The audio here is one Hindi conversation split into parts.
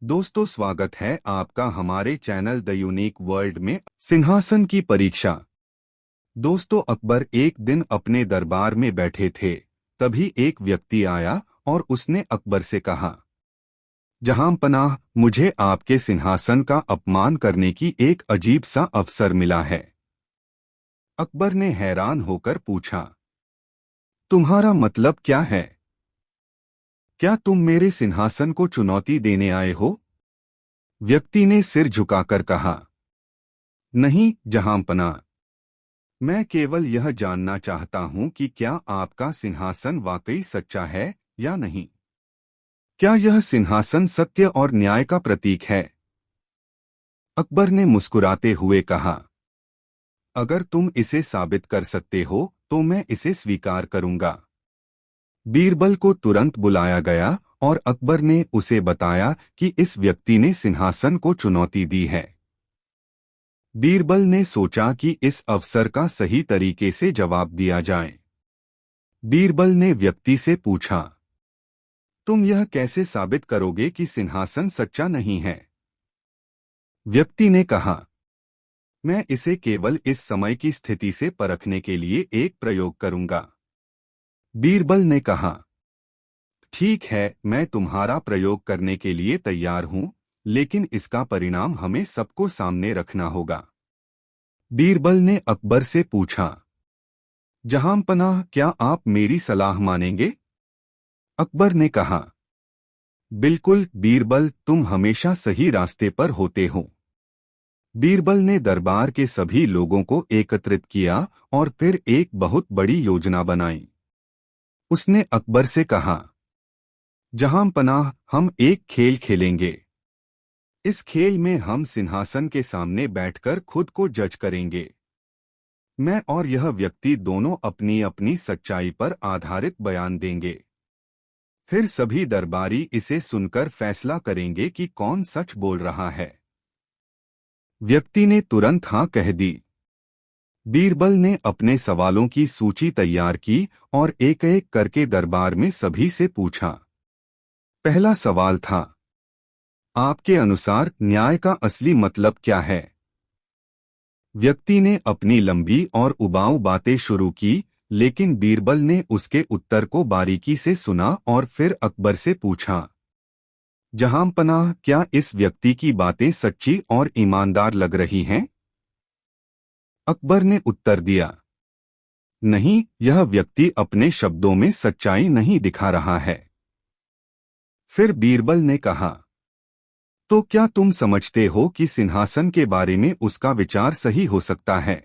दोस्तों, स्वागत है आपका हमारे चैनल द यूनिक वर्ल्ड में। सिंहासन की परीक्षा। दोस्तों, अकबर एक दिन अपने दरबार में बैठे थे। तभी एक व्यक्ति आया और उसने अकबर से कहा, जहांपनाह, मुझे आपके सिंहासन का अपमान करने की एक अजीब सा अवसर मिला है। अकबर ने हैरान होकर पूछा, तुम्हारा मतलब क्या है? क्या तुम मेरे सिंहासन को चुनौती देने आए हो? व्यक्ति ने सिर झुकाकर कहा, नहीं जहांपनाह, मैं केवल यह जानना चाहता हूं कि क्या आपका सिंहासन वाकई सच्चा है या नहीं। क्या यह सिंहासन सत्य और न्याय का प्रतीक है? अकबर ने मुस्कुराते हुए कहा, अगर तुम इसे साबित कर सकते हो तो मैं इसे स्वीकार करूंगा। बीरबल को तुरंत बुलाया गया और अकबर ने उसे बताया कि इस व्यक्ति ने सिंहासन को चुनौती दी है। बीरबल ने सोचा कि इस अवसर का सही तरीके से जवाब दिया जाए। बीरबल ने व्यक्ति से पूछा, तुम यह कैसे साबित करोगे कि सिंहासन सच्चा नहीं है? व्यक्ति ने कहा, मैं इसे केवल इस समय की स्थिति से परखने के लिए एक प्रयोग करूंगा। बीरबल ने कहा, ठीक है, मैं तुम्हारा प्रयोग करने के लिए तैयार हूं, लेकिन इसका परिणाम हमें सबको सामने रखना होगा। बीरबल ने अकबर से पूछा, जहांपनाह, क्या आप मेरी सलाह मानेंगे? अकबर ने कहा, बिल्कुल बीरबल, तुम हमेशा सही रास्ते पर होते हो। बीरबल ने दरबार के सभी लोगों को एकत्रित किया और फिर एक बहुत बड़ी योजना बनाई। उसने अकबर से कहा, जहांपनाह, हम एक खेल खेलेंगे। इस खेल में हम सिंहासन के सामने बैठकर खुद को जज करेंगे। मैं और यह व्यक्ति दोनों अपनी अपनी सच्चाई पर आधारित बयान देंगे। फिर सभी दरबारी इसे सुनकर फैसला करेंगे कि कौन सच बोल रहा है। व्यक्ति ने तुरंत हाँ कह दी। बीरबल ने अपने सवालों की सूची तैयार की और एक एक करके दरबार में सभी से पूछा। पहला सवाल था, आपके अनुसार न्याय का असली मतलब क्या है? व्यक्ति ने अपनी लंबी और उबाऊ बातें शुरू की, लेकिन बीरबल ने उसके उत्तर को बारीकी से सुना और फिर अकबर से पूछा, जहांपनाह, क्या इस व्यक्ति की बातें सच्ची और ईमानदार लग रही हैं? अकबर ने उत्तर दिया, नहीं, यह व्यक्ति अपने शब्दों में सच्चाई नहीं दिखा रहा है। फिर बीरबल ने कहा, तो क्या तुम समझते हो कि सिंहासन के बारे में उसका विचार सही हो सकता है?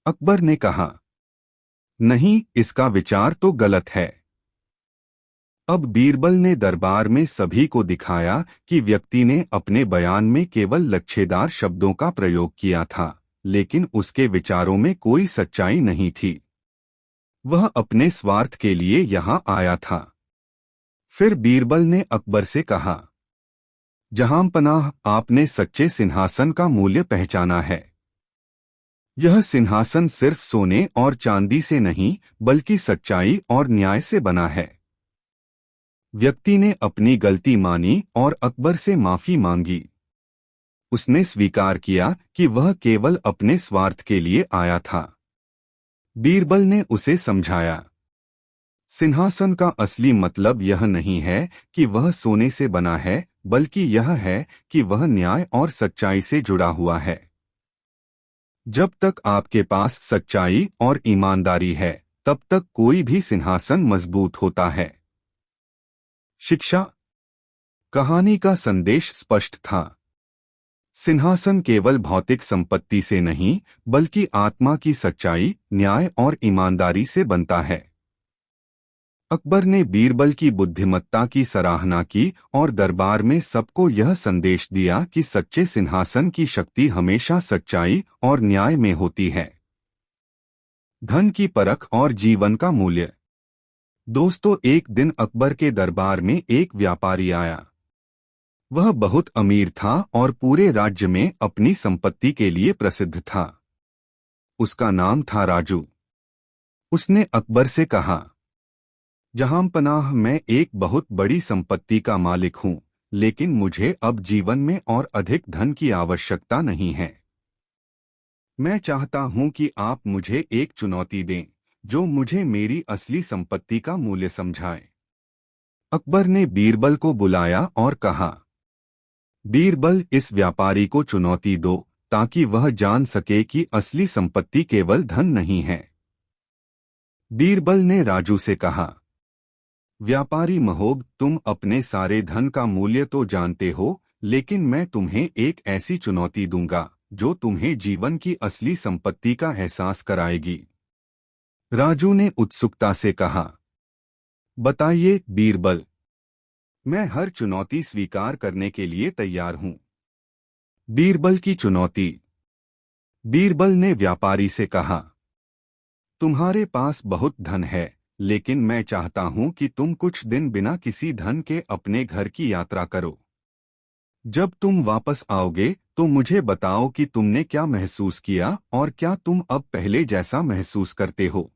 अकबर ने कहा, नहीं, इसका विचार तो गलत है। अब बीरबल ने दरबार में सभी को दिखाया कि व्यक्ति ने अपने बयान में केवल लच्छेदार शब्दों का प्रयोग किया था, लेकिन उसके विचारों में कोई सच्चाई नहीं थी। वह अपने स्वार्थ के लिए यहां आया था। फिर बीरबल ने अकबर से कहा, जहांपनाह, आपने सच्चे सिंहासन का मूल्य पहचाना है। यह सिंहासन सिर्फ सोने और चांदी से नहीं, बल्कि सच्चाई और न्याय से बना है। व्यक्ति ने अपनी गलती मानी और अकबर से माफी मांगी। उसने स्वीकार किया कि वह केवल अपने स्वार्थ के लिए आया था। बीरबल ने उसे समझाया, सिंहासन का असली मतलब यह नहीं है कि वह सोने से बना है, बल्कि यह है कि वह न्याय और सच्चाई से जुड़ा हुआ है। जब तक आपके पास सच्चाई और ईमानदारी है, तब तक कोई भी सिंहासन मजबूत होता है। शिक्षा। कहानी का संदेश स्पष्ट था। सिंहासन केवल भौतिक संपत्ति से नहीं, बल्कि आत्मा की सच्चाई, न्याय और ईमानदारी से बनता है। अकबर ने बीरबल की बुद्धिमत्ता की सराहना की और दरबार में सबको यह संदेश दिया कि सच्चे सिंहासन की शक्ति हमेशा सच्चाई और न्याय में होती है। धन की परख और जीवन का मूल्य। दोस्तों, एक दिन अकबर के दरबार में एक व्यापारी आया। वह बहुत अमीर था और पूरे राज्य में अपनी संपत्ति के लिए प्रसिद्ध था। उसका नाम था राजू। उसने अकबर से कहा, जहांपनाह, मैं एक बहुत बड़ी संपत्ति का मालिक हूं, लेकिन मुझे अब जीवन में और अधिक धन की आवश्यकता नहीं है। मैं चाहता हूं कि आप मुझे एक चुनौती दें जो मुझे मेरी असली संपत्ति का मूल्य समझाए। अकबर ने बीरबल को बुलाया और कहा, बीरबल, इस व्यापारी को चुनौती दो ताकि वह जान सके कि असली संपत्ति केवल धन नहीं है। बीरबल ने राजू से कहा, व्यापारी महोब, तुम अपने सारे धन का मूल्य तो जानते हो, लेकिन मैं तुम्हें एक ऐसी चुनौती दूंगा जो तुम्हें जीवन की असली संपत्ति का एहसास कराएगी। राजू ने उत्सुकता से कहा, बताइए बीरबल, मैं हर चुनौती स्वीकार करने के लिए तैयार हूं। बीरबल की चुनौती। बीरबल ने व्यापारी से कहा, तुम्हारे पास बहुत धन है, लेकिन मैं चाहता हूं कि तुम कुछ दिन बिना किसी धन के अपने घर की यात्रा करो। जब तुम वापस आओगे तो मुझे बताओ कि तुमने क्या महसूस किया और क्या तुम अब पहले जैसा महसूस करते हो।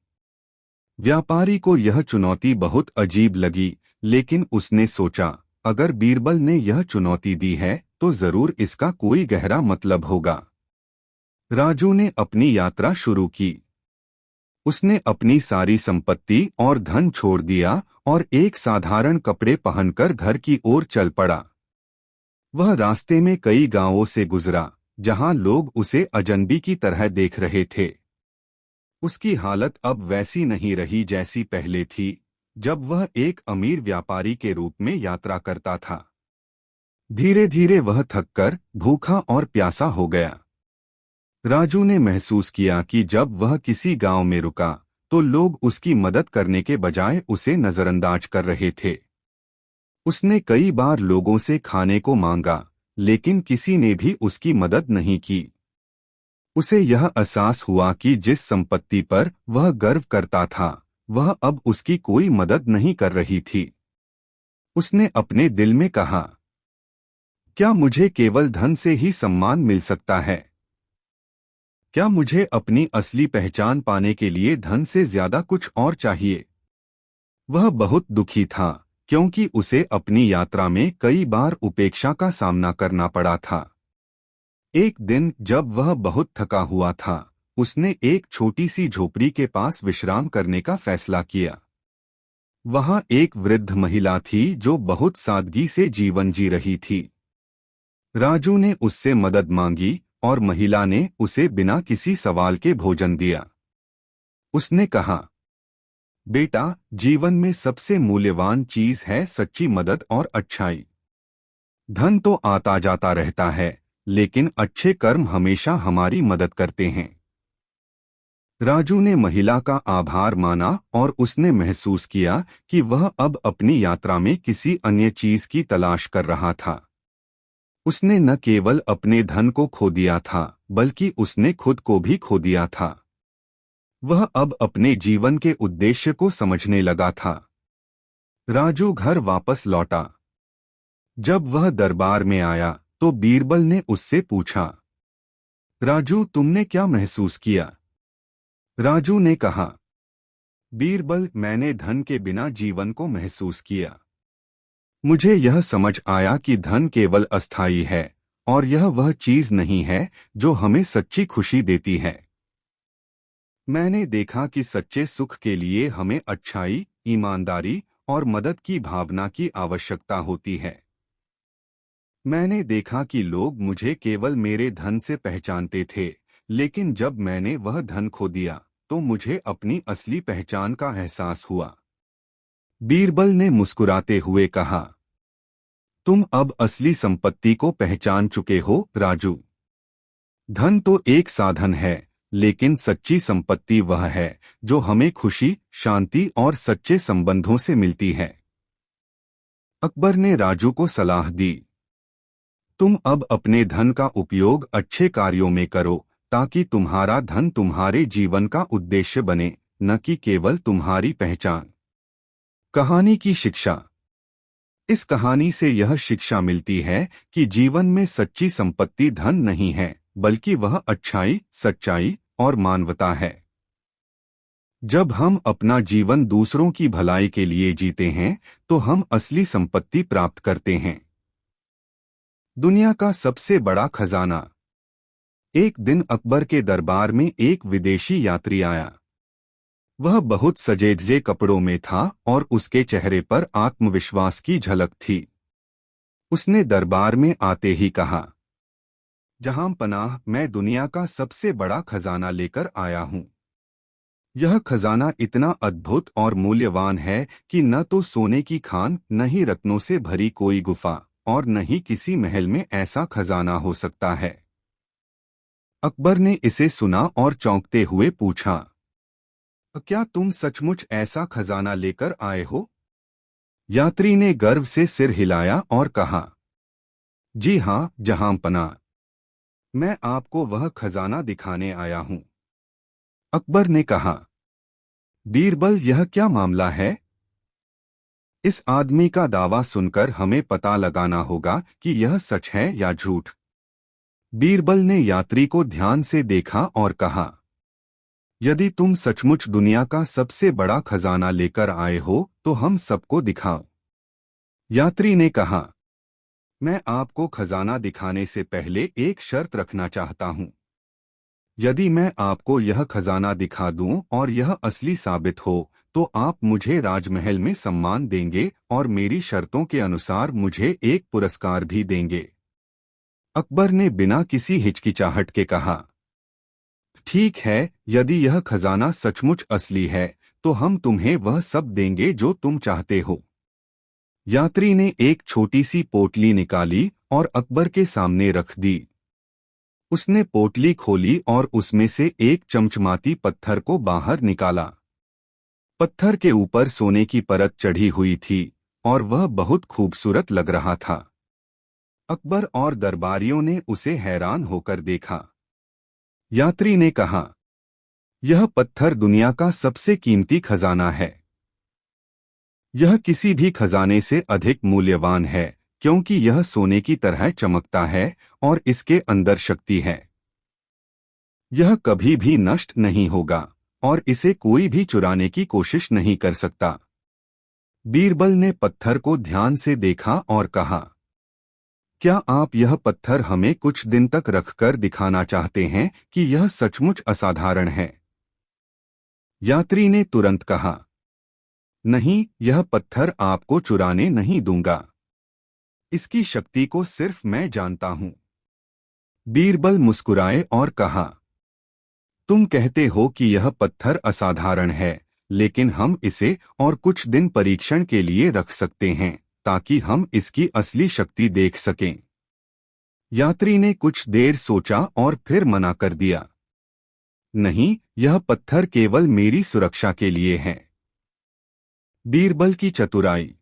व्यापारी को यह चुनौती बहुत अजीब लगी, लेकिन उसने सोचा, अगर बीरबल ने यह चुनौती दी है तो जरूर इसका कोई गहरा मतलब होगा। राजू ने अपनी यात्रा शुरू की। उसने अपनी सारी संपत्ति और धन छोड़ दिया और एक साधारण कपड़े पहनकर घर की ओर चल पड़ा। वह रास्ते में कई गांवों से गुजरा, जहां लोग उसे अजनबी की तरह देख रहे थे। उसकी हालत अब वैसी नहीं रही जैसी पहले थी, जब वह एक अमीर व्यापारी के रूप में यात्रा करता था। धीरे धीरे वह थककर भूखा और प्यासा हो गया। राजू ने महसूस किया कि जब वह किसी गांव में रुका तो लोग उसकी मदद करने के बजाय उसे नजरअंदाज कर रहे थे। उसने कई बार लोगों से खाने को मांगा, लेकिन किसी ने भी उसकी मदद नहीं की। उसे यह एहसास हुआ कि जिस संपत्ति पर वह गर्व करता था, वह अब उसकी कोई मदद नहीं कर रही थी। उसने अपने दिल में कहा, क्या मुझे केवल धन से ही सम्मान मिल सकता है? क्या मुझे अपनी असली पहचान पाने के लिए धन से ज्यादा कुछ और चाहिए? वह बहुत दुखी था, क्योंकि उसे अपनी यात्रा में कई बार उपेक्षा का सामना करना पड़ा था। एक दिन जब वह बहुत थका हुआ था, उसने एक छोटी सी झोपड़ी के पास विश्राम करने का फैसला किया। वहां एक वृद्ध महिला थी जो बहुत सादगी से जीवन जी रही थी। राजू ने उससे मदद मांगी और महिला ने उसे बिना किसी सवाल के भोजन दिया। उसने कहा, बेटा, जीवन में सबसे मूल्यवान चीज है सच्ची मदद और अच्छाई। धन तो आता जाता रहता है, लेकिन अच्छे कर्म हमेशा हमारी मदद करते हैं। राजू ने महिला का आभार माना और उसने महसूस किया कि वह अब अपनी यात्रा में किसी अन्य चीज की तलाश कर रहा था। उसने न केवल अपने धन को खो दिया था, बल्कि उसने खुद को भी खो दिया था। वह अब अपने जीवन के उद्देश्य को समझने लगा था। राजू घर वापस लौटा। जब वह दरबार में आया तो बीरबल ने उससे पूछा, राजू, तुमने क्या महसूस किया? राजू ने कहा, बीरबल, मैंने धन के बिना जीवन को महसूस किया। मुझे यह समझ आया कि धन केवल अस्थायी है और यह वह चीज नहीं है जो हमें सच्ची खुशी देती है। मैंने देखा कि सच्चे सुख के लिए हमें अच्छाई, ईमानदारी और मदद की भावना की आवश्यकता होती है। मैंने देखा कि लोग मुझे केवल मेरे धन से पहचानते थे, लेकिन जब मैंने वह धन खो दिया तो मुझे अपनी असली पहचान का एहसास हुआ। बीरबल ने मुस्कुराते हुए कहा, तुम अब असली संपत्ति को पहचान चुके हो राजू। धन तो एक साधन है, लेकिन सच्ची संपत्ति वह है जो हमें खुशी, शांति और सच्चे संबंधों से मिलती है। अकबर ने राजू को सलाह दी, तुम अब अपने धन का उपयोग अच्छे कार्यों में करो ताकि तुम्हारा धन तुम्हारे जीवन का उद्देश्य बने, न कि केवल तुम्हारी पहचान। कहानी की शिक्षा। इस कहानी से यह शिक्षा मिलती है कि जीवन में सच्ची संपत्ति धन नहीं है, बल्कि वह अच्छाई, सच्चाई और मानवता है। जब हम अपना जीवन दूसरों की भलाई के लिए जीते हैं तो हम असली संपत्ति प्राप्त करते हैं। दुनिया का सबसे बड़ा खजाना। एक दिन अकबर के दरबार में एक विदेशी यात्री आया। वह बहुत सजे धजे कपड़ों में था और उसके चेहरे पर आत्मविश्वास की झलक थी। उसने दरबार में आते ही कहा, जहां पनाह, मैं दुनिया का सबसे बड़ा खजाना लेकर आया हूं। यह खजाना इतना अद्भुत और मूल्यवान है कि न तो सोने की खान, न ही रत्नों से भरी कोई गुफा और न ही किसी महल में ऐसा खजाना हो सकता है। अकबर ने इसे सुना और चौंकते हुए पूछा, क्या तुम सचमुच ऐसा खजाना लेकर आए हो? यात्री ने गर्व से सिर हिलाया और कहा, जी हाँ जहां पनाह, मैं आपको वह खजाना दिखाने आया हूं। अकबर ने कहा, बीरबल, यह क्या मामला है? इस आदमी का दावा सुनकर हमें पता लगाना होगा कि यह सच है या झूठ। बीरबल ने यात्री को ध्यान से देखा और कहा, यदि तुम सचमुच दुनिया का सबसे बड़ा खजाना लेकर आए हो तो हम सबको दिखाओ। यात्री ने कहा, मैं आपको खजाना दिखाने से पहले एक शर्त रखना चाहता हूं। यदि मैं आपको यह खजाना दिखा दूं और यह असली साबित हो तो आप मुझे राजमहल में सम्मान देंगे और मेरी शर्तों के अनुसार मुझे एक पुरस्कार भी देंगे। अकबर ने बिना किसी हिचकिचाहट के कहा, ठीक है, यदि यह खजाना सचमुच असली है तो हम तुम्हें वह सब देंगे जो तुम चाहते हो। यात्री ने एक छोटी सी पोटली निकाली और अकबर के सामने रख दी। उसने पोटली खोली और उसमें से एक चमचमाती पत्थर को बाहर निकाला। पत्थर के ऊपर सोने की परत चढ़ी हुई थी और वह बहुत खूबसूरत लग रहा था। अकबर और दरबारियों ने उसे हैरान होकर देखा। यात्री ने कहा, यह पत्थर दुनिया का सबसे कीमती खजाना है। यह किसी भी खजाने से अधिक मूल्यवान है क्योंकि यह सोने की तरह चमकता है और इसके अंदर शक्ति है। यह कभी भी नष्ट नहीं होगा और इसे कोई भी चुराने की कोशिश नहीं कर सकता। बीरबल ने पत्थर को ध्यान से देखा और कहा, क्या आप यह पत्थर हमें कुछ दिन तक रखकर दिखाना चाहते हैं कि यह सचमुच असाधारण है? यात्री ने तुरंत कहा, नहीं, यह पत्थर आपको चुराने नहीं दूंगा। इसकी शक्ति को सिर्फ मैं जानता हूं। बीरबल मुस्कुराए और कहा, तुम कहते हो कि यह पत्थर असाधारण है, लेकिन हम इसे और कुछ दिन परीक्षण के लिए रख सकते हैं ताकि हम इसकी असली शक्ति देख सकें। यात्री ने कुछ देर सोचा और फिर मना कर दिया, नहीं, यह पत्थर केवल मेरी सुरक्षा के लिए है। बीरबल की चतुराई।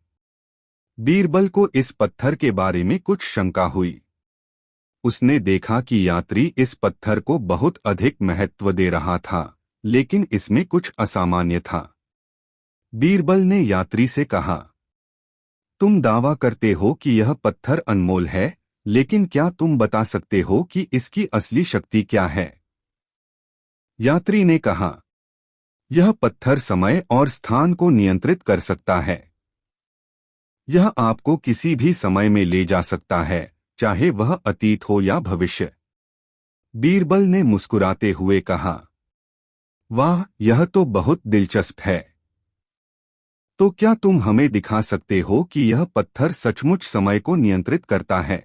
बीरबल को इस पत्थर के बारे में कुछ शंका हुई। उसने देखा कि यात्री इस पत्थर को बहुत अधिक महत्व दे रहा था, लेकिन इसमें कुछ असामान्य था। बीरबल ने यात्री से कहा, तुम दावा करते हो कि यह पत्थर अनमोल है, लेकिन क्या तुम बता सकते हो कि इसकी असली शक्ति क्या है? यात्री ने कहा, यह पत्थर समय और स्थान को नियंत्रित कर सकता है। यह आपको किसी भी समय में ले जा सकता है, चाहे वह अतीत हो या भविष्य। बीरबल ने मुस्कुराते हुए कहा, वाह, यह तो बहुत दिलचस्प है। तो क्या तुम हमें दिखा सकते हो कि यह पत्थर सचमुच समय को नियंत्रित करता है?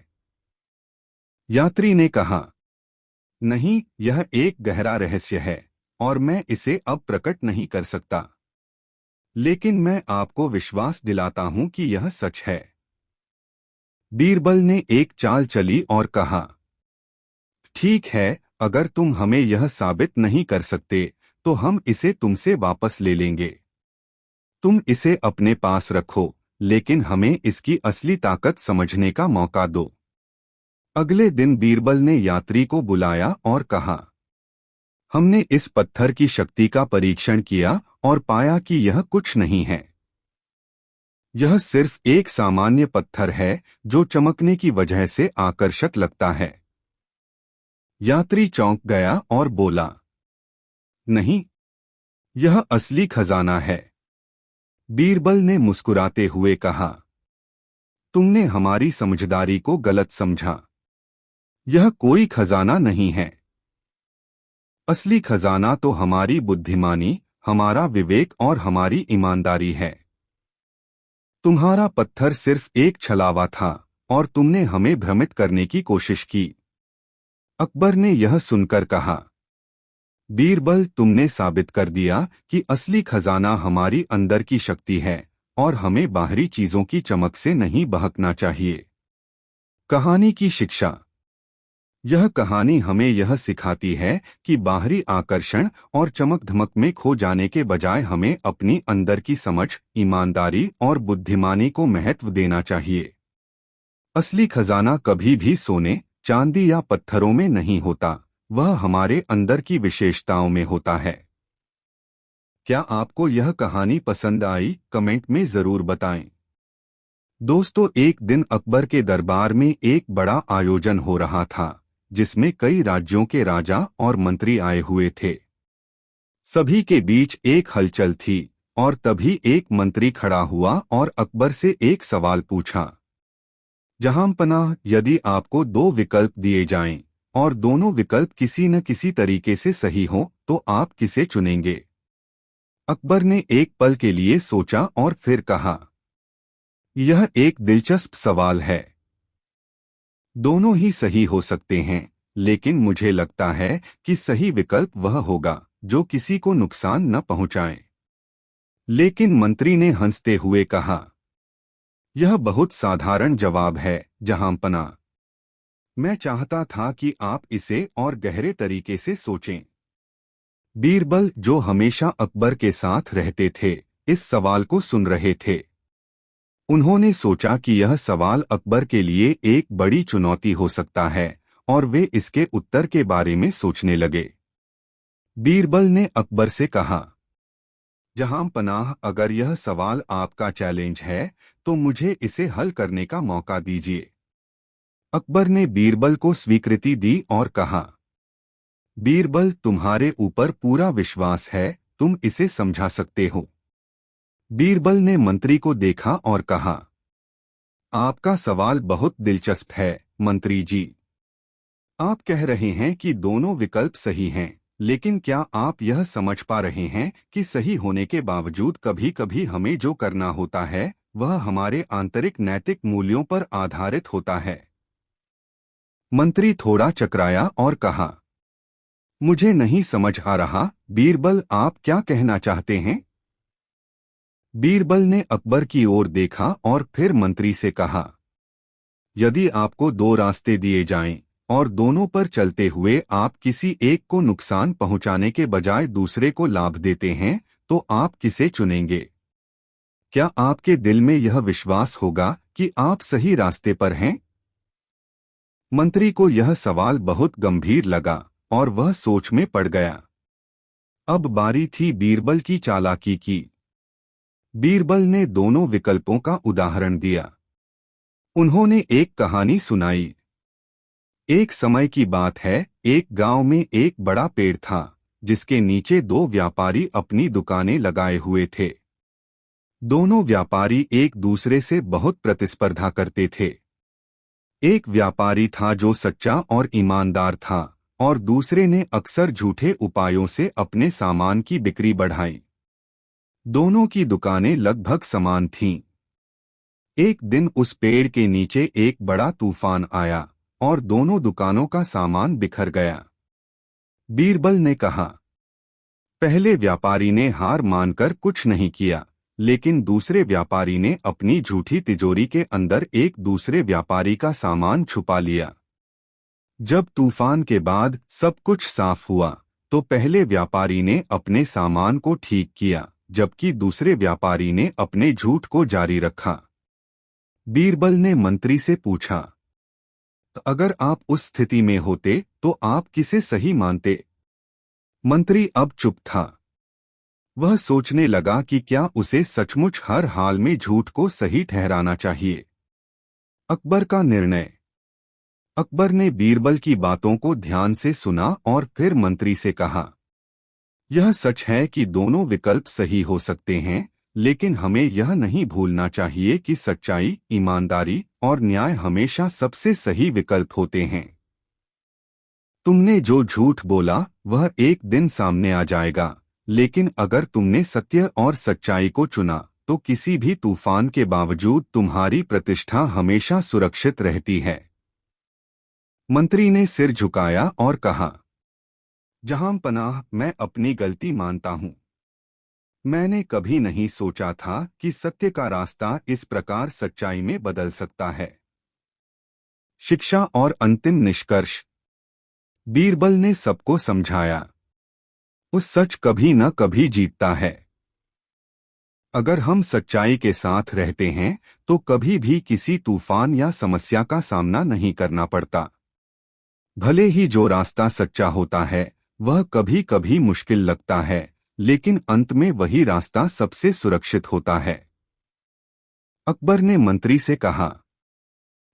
यात्री ने कहा, नहीं, यह एक गहरा रहस्य है और मैं इसे अब प्रकट नहीं कर सकता। लेकिन मैं आपको विश्वास दिलाता हूं कि यह सच है। बीरबल ने एक चाल चली और कहा, ठीक है, अगर तुम हमें यह साबित नहीं कर सकते तो हम इसे तुमसे वापस ले लेंगे। तुम इसे अपने पास रखो, लेकिन हमें इसकी असली ताकत समझने का मौका दो। अगले दिन बीरबल ने यात्री को बुलाया और कहा, हमने इस पत्थर की शक्ति का परीक्षण किया और पाया कि यह कुछ नहीं है। यह सिर्फ एक सामान्य पत्थर है जो चमकने की वजह से आकर्षक लगता है। यात्री चौंक गया और बोला, नहीं, यह असली खजाना है। बीरबल ने मुस्कुराते हुए कहा, तुमने हमारी समझदारी को गलत समझा। यह कोई खजाना नहीं है। असली खजाना तो हमारी बुद्धिमानी, हमारा विवेक और हमारी ईमानदारी है। तुम्हारा पत्थर सिर्फ एक छलावा था और तुमने हमें भ्रमित करने की कोशिश की। अकबर ने यह सुनकर कहा, बीरबल, तुमने साबित कर दिया कि असली खजाना हमारी अंदर की शक्ति है और हमें बाहरी चीजों की चमक से नहीं बहकना चाहिए। कहानी की शिक्षा। यह कहानी हमें यह सिखाती है कि बाहरी आकर्षण और चमक धमक में खो जाने के बजाय हमें अपनी अंदर की समझ, ईमानदारी और बुद्धिमानी को महत्व देना चाहिए। असली खजाना कभी भी सोने, चांदी या पत्थरों में नहीं होता, वह हमारे अंदर की विशेषताओं में होता है। क्या आपको यह कहानी पसंद आई? कमेंट में जरूर बताएं। दोस्तों, एक दिन अकबर के दरबार में एक बड़ा आयोजन हो रहा था जिसमें कई राज्यों के राजा और मंत्री आए हुए थे। सभी के बीच एक हलचल थी और तभी एक मंत्री खड़ा हुआ और अकबर से एक सवाल पूछा। जहांपनाह, यदि आपको दो विकल्प दिए जाएं और दोनों विकल्प किसी न किसी तरीके से सही हो तो आप किसे चुनेंगे? अकबर ने एक पल के लिए सोचा और फिर कहा, यह एक दिलचस्प सवाल है। दोनों ही सही हो सकते हैं, लेकिन मुझे लगता है कि सही विकल्प वह होगा जो किसी को नुकसान न पहुंचाए। लेकिन मंत्री ने हंसते हुए कहा, यह बहुत साधारण जवाब है जहांपनाह। मैं चाहता था कि आप इसे और गहरे तरीके से सोचें। बीरबल, जो हमेशा अकबर के साथ रहते थे, इस सवाल को सुन रहे थे। उन्होंने सोचा कि यह सवाल अकबर के लिए एक बड़ी चुनौती हो सकता है और वे इसके उत्तर के बारे में सोचने लगे। बीरबल ने अकबर से कहा, जहांपनाह, अगर यह सवाल आपका चैलेंज है तो मुझे इसे हल करने का मौका दीजिए। अकबर ने बीरबल को स्वीकृति दी और कहा, बीरबल, तुम्हारे ऊपर पूरा विश्वास है, तुम इसे समझा सकते हो। बीरबल ने मंत्री को देखा और कहा, आपका सवाल बहुत दिलचस्प है मंत्री जी। आप कह रहे हैं कि दोनों विकल्प सही हैं, लेकिन क्या आप यह समझ पा रहे हैं कि सही होने के बावजूद कभी-कभी हमें जो करना होता है वह हमारे आंतरिक नैतिक मूल्यों पर आधारित होता है? मंत्री थोड़ा चकराया और कहा, मुझे नहीं समझ आ रहा, बीरबल, आप क्या कहना चाहते हैं? बीरबल ने अकबर की ओर देखा और फिर मंत्री से कहा, यदि आपको दो रास्ते दिए जाएं और दोनों पर चलते हुए आप किसी एक को नुकसान पहुंचाने के बजाय दूसरे को लाभ देते हैं तो आप किसे चुनेंगे? क्या आपके दिल में यह विश्वास होगा कि आप सही रास्ते पर हैं? मंत्री को यह सवाल बहुत गंभीर लगा और वह सोच में पड़ गया। अब बारी थी बीरबल की चालाकी की। बीरबल ने दोनों विकल्पों का उदाहरण दिया। उन्होंने एक कहानी सुनाई। एक समय की बात है, एक गांव में एक बड़ा पेड़ था जिसके नीचे दो व्यापारी अपनी दुकानें लगाए हुए थे। दोनों व्यापारी एक दूसरे से बहुत प्रतिस्पर्धा करते थे। एक व्यापारी था जो सच्चा और ईमानदार था और दूसरे ने अक्सर झूठे उपायों से अपने सामान की बिक्री बढ़ाई। दोनों की दुकानें लगभग समान थीं। एक दिन उस पेड़ के नीचे एक बड़ा तूफान आया और दोनों दुकानों का सामान बिखर गया। बीरबल ने कहा, पहले व्यापारी ने हार मानकर कुछ नहीं किया, लेकिन दूसरे व्यापारी ने अपनी झूठी तिजोरी के अंदर एक दूसरे व्यापारी का सामान छुपा लिया। जब तूफान के बाद सब कुछ साफ हुआ तो पहले व्यापारी ने अपने सामान को ठीक किया, जबकि दूसरे व्यापारी ने अपने झूठ को जारी रखा। बीरबल ने मंत्री से पूछा, अगर आप उस स्थिति में होते तो आप किसे सही मानते? मंत्री अब चुप था। वह सोचने लगा कि क्या उसे सचमुच हर हाल में झूठ को सही ठहराना चाहिए। अकबर का निर्णय। अकबर ने बीरबल की बातों को ध्यान से सुना और फिर मंत्री से कहा, यह सच है कि दोनों विकल्प सही हो सकते हैं, लेकिन हमें यह नहीं भूलना चाहिए कि सच्चाई, ईमानदारी और न्याय हमेशा सबसे सही विकल्प होते हैं। तुमने जो झूठ बोला वह एक दिन सामने आ जाएगा, लेकिन अगर तुमने सत्य और सच्चाई को चुना तो किसी भी तूफान के बावजूद तुम्हारी प्रतिष्ठा हमेशा सुरक्षित रहती है। मंत्री ने सिर झुकाया और कहा, जहां पनाह, मैं अपनी गलती मानता हूं। मैंने कभी नहीं सोचा था कि सत्य का रास्ता इस प्रकार सच्चाई में बदल सकता है। शिक्षा और अंतिम निष्कर्ष। बीरबल ने सबको समझाया, उस सच कभी न कभी जीतता है। अगर हम सच्चाई के साथ रहते हैं तो कभी भी किसी तूफान या समस्या का सामना नहीं करना पड़ता। भले ही जो रास्ता सच्चा होता है वह कभी कभी मुश्किल लगता है, लेकिन अंत में वही रास्ता सबसे सुरक्षित होता है। अकबर ने मंत्री से कहा,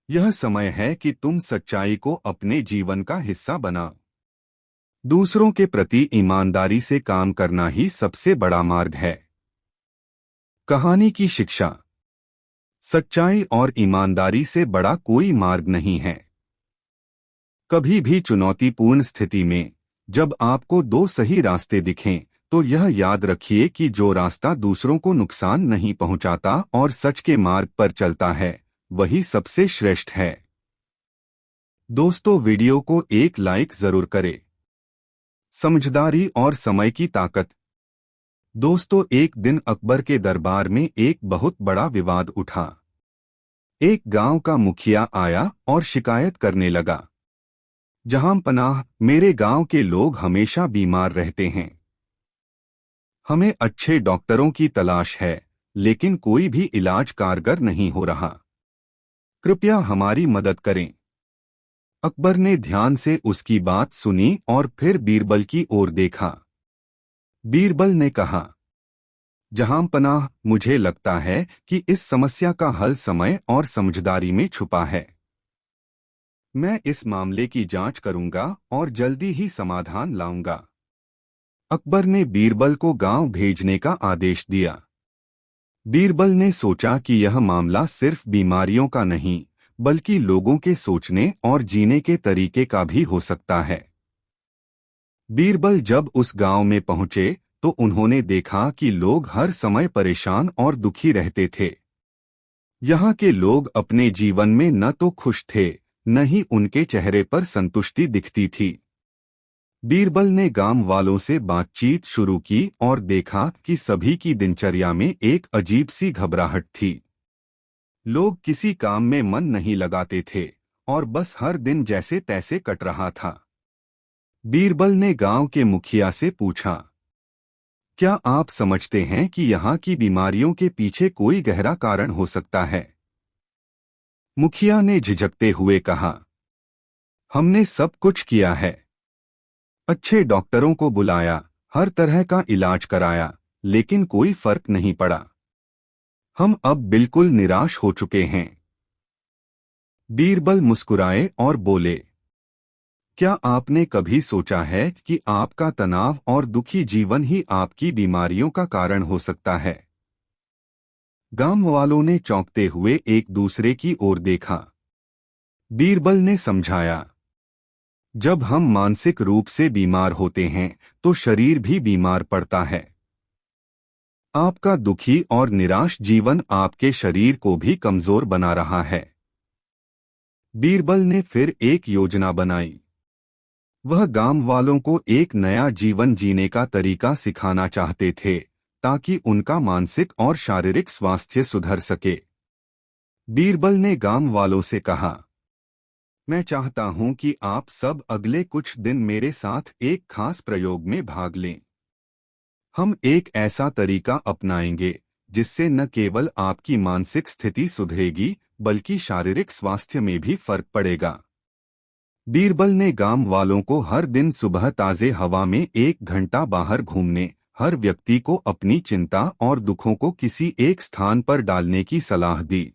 यह समय है कि तुम सच्चाई को अपने जीवन का हिस्सा बनाओ। दूसरों के प्रति ईमानदारी से काम करना ही सबसे बड़ा मार्ग है। कहानी की शिक्षा। सच्चाई और ईमानदारी से बड़ा कोई मार्ग नहीं है। कभी भी चुनौतीपूर्ण स्थिति में जब आपको दो सही रास्ते दिखें तो यह याद रखिए कि जो रास्ता दूसरों को नुकसान नहीं पहुंचाता और सच के मार्ग पर चलता है वही सबसे श्रेष्ठ है। दोस्तों, वीडियो को एक लाइक जरूर करें। समझदारी और समय की ताकत। दोस्तों, एक दिन अकबर के दरबार में एक बहुत बड़ा विवाद उठा। एक गांव का मुखिया आया और शिकायत करने लगा, जहां पनाह, मेरे गांव के लोग हमेशा बीमार रहते हैं। हमें अच्छे डॉक्टरों की तलाश है, लेकिन कोई भी इलाज कारगर नहीं हो रहा। कृपया हमारी मदद करें। अकबर ने ध्यान से उसकी बात सुनी और फिर बीरबल की ओर देखा। बीरबल ने कहा, जहां पनाह, मुझे लगता है कि इस समस्या का हल समय और समझदारी में छुपा है। मैं इस मामले की जांच करूंगा और जल्दी ही समाधान लाऊंगा। अकबर ने बीरबल को गांव भेजने का आदेश दिया। बीरबल ने सोचा कि यह मामला सिर्फ बीमारियों का नहीं बल्कि लोगों के सोचने और जीने के तरीके का भी हो सकता है। बीरबल जब उस गांव में पहुंचे तो उन्होंने देखा कि लोग हर समय परेशान और दुखी रहते थे। यहाँ के लोग अपने जीवन में न तो खुश थे, न ही उनके चेहरे पर संतुष्टि दिखती थी। बीरबल ने गांव वालों से बातचीत शुरू की और देखा कि सभी की दिनचर्या में एक अजीब सी घबराहट थी। लोग किसी काम में मन नहीं लगाते थे और बस हर दिन जैसे तैसे कट रहा था। बीरबल ने गांव के मुखिया से पूछा, क्या आप समझते हैं कि यहाँ की बीमारियों के पीछे कोई गहरा कारण हो सकता है? मुखिया ने झिझकते हुए कहा, हमने सब कुछ किया है। अच्छे डॉक्टरों को बुलाया, हर तरह का इलाज कराया, लेकिन कोई फर्क नहीं पड़ा। हम अब बिल्कुल निराश हो चुके हैं। बीरबल मुस्कुराए और बोले, क्या आपने कभी सोचा है कि आपका तनाव और दुखी जीवन ही आपकी बीमारियों का कारण हो सकता है? गांव वालों ने चौंकते हुए एक दूसरे की ओर देखा। बीरबल ने समझाया, जब हम मानसिक रूप से बीमार होते हैं तो शरीर भी बीमार पड़ता है। आपका दुखी और निराश जीवन आपके शरीर को भी कमजोर बना रहा है। बीरबल ने फिर एक योजना बनाई। वह गांव वालों को एक नया जीवन जीने का तरीका सिखाना चाहते थे ताकि उनका मानसिक और शारीरिक स्वास्थ्य सुधर सके। बीरबल ने गांव वालों से कहा, मैं चाहता हूं कि आप सब अगले कुछ दिन मेरे साथ एक खास प्रयोग में भाग लें। हम एक ऐसा तरीका अपनाएंगे जिससे न केवल आपकी मानसिक स्थिति सुधरेगी बल्कि शारीरिक स्वास्थ्य में भी फर्क पड़ेगा। बीरबल ने गांव वालों को हर दिन सुबह ताजे हवा में 1 घंटा बाहर घूमने, हर व्यक्ति को अपनी चिंता और दुखों को किसी एक स्थान पर डालने की सलाह दी।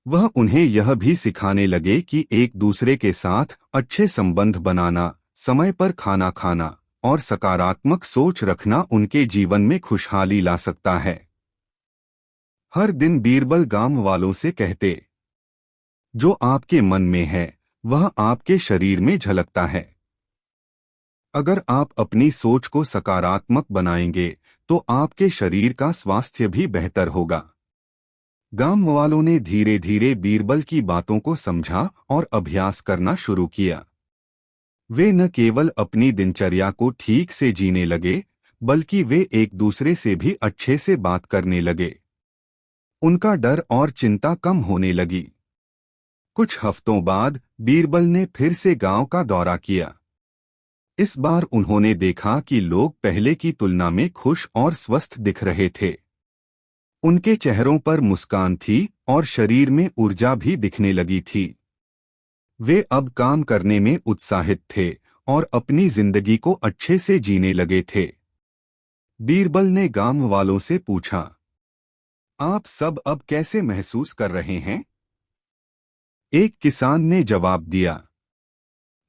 वह उन्हें यह भी सिखाने लगे कि एक दूसरे के साथ अच्छे संबंध बनाना, समय पर खाना खाना और सकारात्मक सोच रखना उनके जीवन में खुशहाली ला सकता है। हर दिन बीरबल गांव वालों से कहते, जो आपके मन में है वह आपके शरीर में झलकता है। अगर आप अपनी सोच को सकारात्मक बनाएंगे तो आपके शरीर का स्वास्थ्य भी बेहतर होगा। गांव वालों ने धीरे धीरे बीरबल की बातों को समझा और अभ्यास करना शुरू किया। वे न केवल अपनी दिनचर्या को ठीक से जीने लगे, बल्कि वे एक दूसरे से भी अच्छे से बात करने लगे। उनका डर और चिंता कम होने लगी। कुछ हफ्तों बाद बीरबल ने फिर से गांव का दौरा किया। इस बार उन्होंने देखा कि लोग पहले की तुलना में खुश और स्वस्थ दिख रहे थे। उनके चेहरों पर मुस्कान थी और शरीर में ऊर्जा भी दिखने लगी थी। वे अब काम करने में उत्साहित थे और अपनी जिंदगी को अच्छे से जीने लगे थे। बीरबल ने गांव वालों से पूछा, आप सब अब कैसे महसूस कर रहे हैं? एक किसान ने जवाब दिया,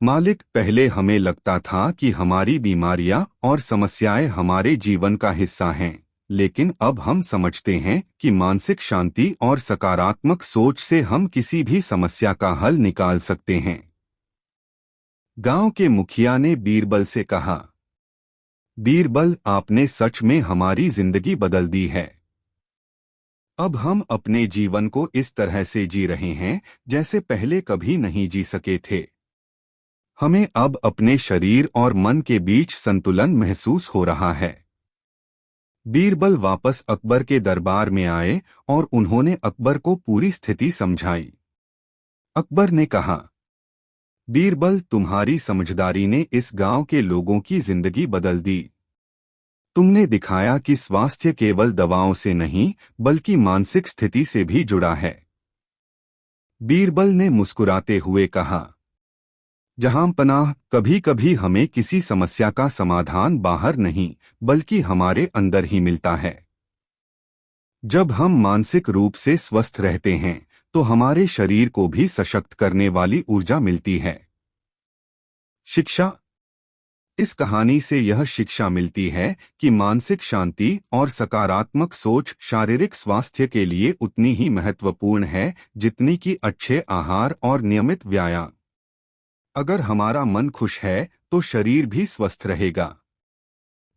मालिक, पहले हमें लगता था कि हमारी बीमारियां और समस्याएं हमारे जीवन का हिस्सा हैं, लेकिन अब हम समझते हैं कि मानसिक शांति और सकारात्मक सोच से हम किसी भी समस्या का हल निकाल सकते हैं। गांव के मुखिया ने बीरबल से कहा, बीरबल, आपने सच में हमारी जिंदगी बदल दी है। अब हम अपने जीवन को इस तरह से जी रहे हैं जैसे पहले कभी नहीं जी सके थे। हमें अब अपने शरीर और मन के बीच संतुलन महसूस हो रहा है। बीरबल वापस अकबर के दरबार में आए और उन्होंने अकबर को पूरी स्थिति समझाई। अकबर ने कहा, बीरबल, तुम्हारी समझदारी ने इस गांव के लोगों की जिंदगी बदल दी। तुमने दिखाया कि स्वास्थ्य केवल दवाओं से नहीं बल्कि मानसिक स्थिति से भी जुड़ा है। बीरबल ने मुस्कुराते हुए कहा, जहांपनाह, कभी कभी हमें किसी समस्या का समाधान बाहर नहीं बल्कि हमारे अंदर ही मिलता है। जब हम मानसिक रूप से स्वस्थ रहते हैं तो हमारे शरीर को भी सशक्त करने वाली ऊर्जा मिलती है। शिक्षा। इस कहानी से यह शिक्षा मिलती है कि मानसिक शांति और सकारात्मक सोच शारीरिक स्वास्थ्य के लिए उतनी ही महत्वपूर्ण है जितनी कि अच्छे आहार और नियमित व्यायाम। अगर हमारा मन खुश है तो शरीर भी स्वस्थ रहेगा।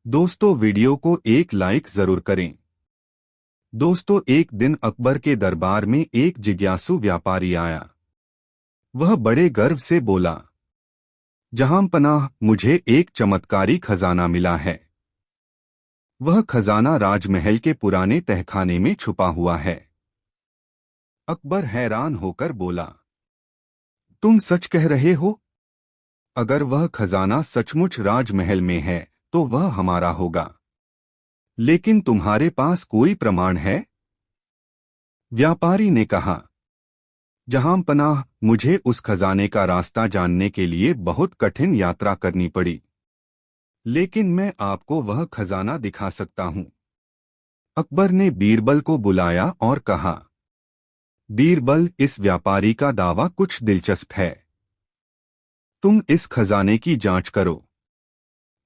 दोस्तों, वीडियो को एक लाइक जरूर करें। दोस्तों, एक दिन अकबर के दरबार में एक जिज्ञासु व्यापारी आया। वह बड़े गर्व से बोला, जहांपनाह, मुझे एक चमत्कारी खजाना मिला है। वह खजाना राजमहल के पुराने तहखाने में छुपा हुआ है। अकबर हैरान होकर बोला, तुम सच कह रहे हो? अगर वह खजाना सचमुच राजमहल में है तो वह हमारा होगा, लेकिन तुम्हारे पास कोई प्रमाण है? व्यापारी ने कहा, जहांपनाह, मुझे उस खजाने का रास्ता जानने के लिए बहुत कठिन यात्रा करनी पड़ी, लेकिन मैं आपको वह खजाना दिखा सकता हूं। अकबर ने बीरबल को बुलाया और कहा, बीरबल, इस व्यापारी का दावा कुछ दिलचस्प है। तुम इस खजाने की जांच करो।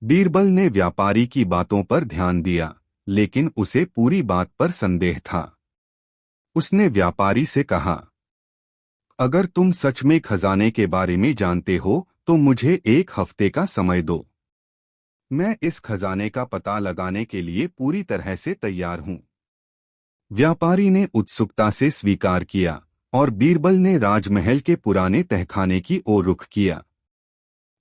बीरबल ने व्यापारी की बातों पर ध्यान दिया, लेकिन उसे पूरी बात पर संदेह था। उसने व्यापारी से कहा, अगर तुम सच में खजाने के बारे में जानते हो तो मुझे एक हफ्ते का समय दो। मैं इस खजाने का पता लगाने के लिए पूरी तरह से तैयार हूं। व्यापारी ने उत्सुकता से स्वीकार किया और बीरबल ने राजमहल के पुराने तहखाने की ओर रुख किया।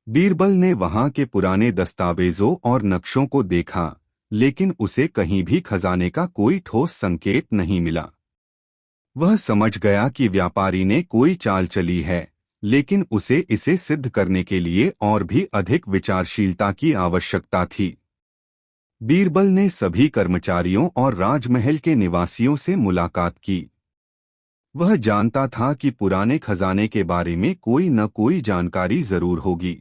बीरबल ने वहां के पुराने दस्तावेजों और नक्शों को देखा, लेकिन उसे कहीं भी खजाने का कोई ठोस संकेत नहीं मिला। वह समझ गया कि व्यापारी ने कोई चाल चली है, लेकिन उसे इसे सिद्ध करने के लिए और भी अधिक विचारशीलता की आवश्यकता थी। बीरबल ने सभी कर्मचारियों और राजमहल के निवासियों से मुलाकात की। वह जानता था कि पुराने खजाने के बारे में कोई न कोई जानकारी जरूर होगी।